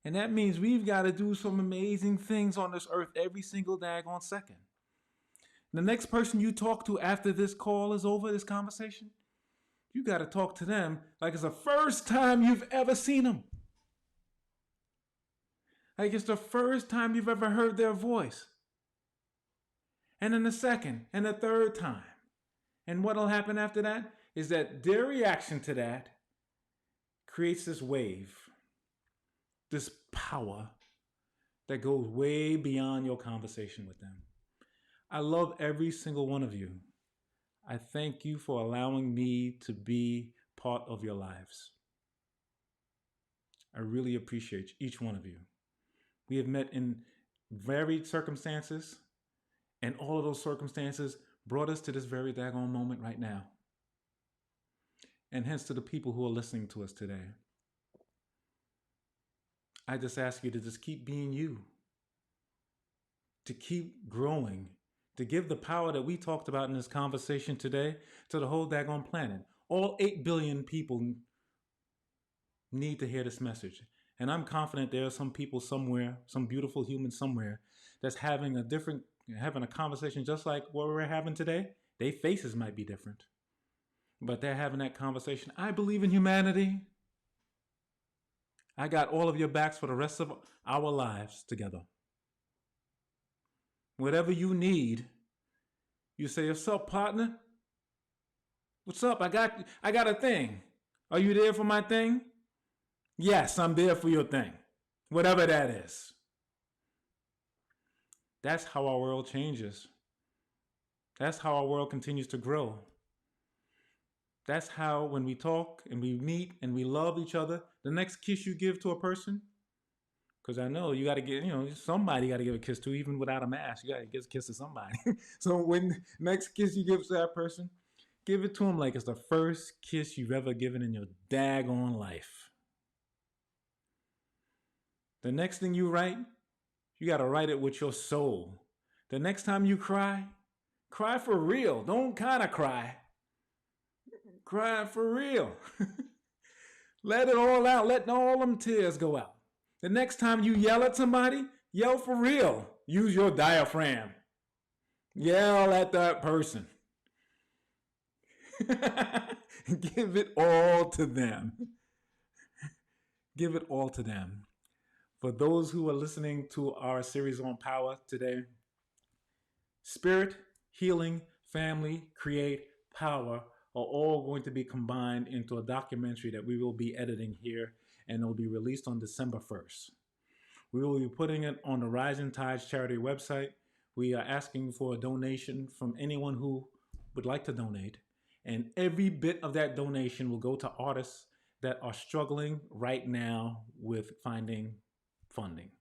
And that means we've got to do some amazing things on this earth every single daggone second. The next person you talk to after this call is over, this conversation, you got to talk to them like it's the first time you've ever seen them. Like it's the first time you've ever heard their voice. And then the second and the third time. And what'll happen after that is that their reaction to that creates this wave, this power that goes way beyond your conversation with them. I love every single one of you. I thank you for allowing me to be part of your lives. I really appreciate each one of you. We have met in varied circumstances, and all of those circumstances brought us to this very daggone moment right now. And hence to the people who are listening to us today. I just ask you to just keep being you, to keep growing, to give the power that we talked about in this conversation today to the whole daggone planet. All 8 billion people need to hear this message. And I'm confident there are some people somewhere, some beautiful human somewhere, that's having a conversation just like what we're having today. Their faces might be different, but they're having that conversation. I believe in humanity. I got all of your backs for the rest of our lives together. Whatever you need, you say, "What's up, partner? What's up? I got a thing. Are you there for my thing?" Yes, I'm there for your thing. Whatever that is. That's how our world changes. That's how our world continues to grow. That's how when we talk and we meet and we love each other, the next kiss you give to a person, because I know you got to get, somebody got to give a kiss to, even without a mask. You got to give a kiss to somebody. So when next kiss you give to that person, give it to them like it's the first kiss you've ever given in your daggone life. The next thing you write, you got to write it with your soul. The next time you cry for real. Don't kind of cry. Cry for real. Let it all out. Let all them tears go out. The next time you yell at somebody, yell for real. Use your diaphragm. Yell at that person. Give it all to them. Give it all to them. For those who are listening to our series on power today, spirit, healing, family, create, power are all going to be combined into a documentary that we will be editing here, and it will be released on December 1st. We will be putting it on the Rising Tides charity website. We are asking for a donation from anyone who would like to donate, and every bit of that donation will go to artists that are struggling right now with finding funding.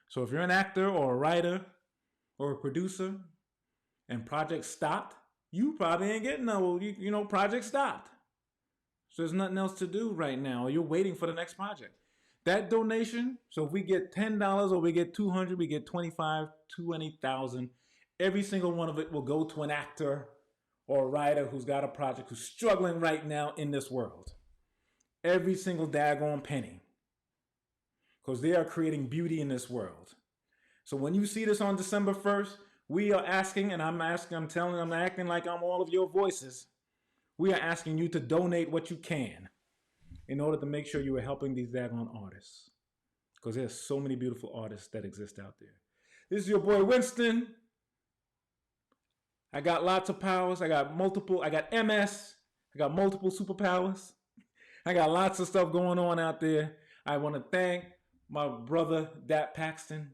So if you're an actor or a writer or a producer and project stopped, you probably ain't getting no, project stopped. So there's nothing else to do right now, or you're waiting for the next project. That donation, so if we get $10 or we get $200, we get $25, $20,000. Every single one of it will go to an actor or a writer who's got a project, who's struggling right now in this world. Every single daggone penny. Because they are creating beauty in this world. So when you see this on December 1st, we are asking, and I'm acting like I'm all of your voices. We are asking you to donate what you can in order to make sure you are helping these daggone artists. Because there's so many beautiful artists that exist out there. This is your boy Winston. I got lots of powers. I got MS. I got multiple superpowers. I got lots of stuff going on out there. I want to thank my brother Dap Paxton,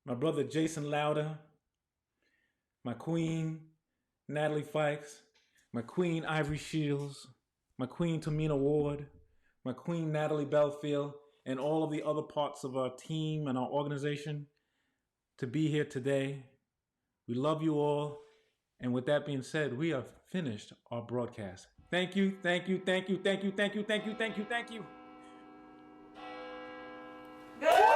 my brother Jason Lauder, my queen Natalie Fikes, my queen Ivory Shields, my queen Tomina Ward, my queen Nathalie Belfield, and all of the other parts of our team and our organization to be here today. We love you all. And with that being said, we have finished our broadcast. Thank you, thank you, thank you, thank you, thank you, thank you, thank you, thank you. Good.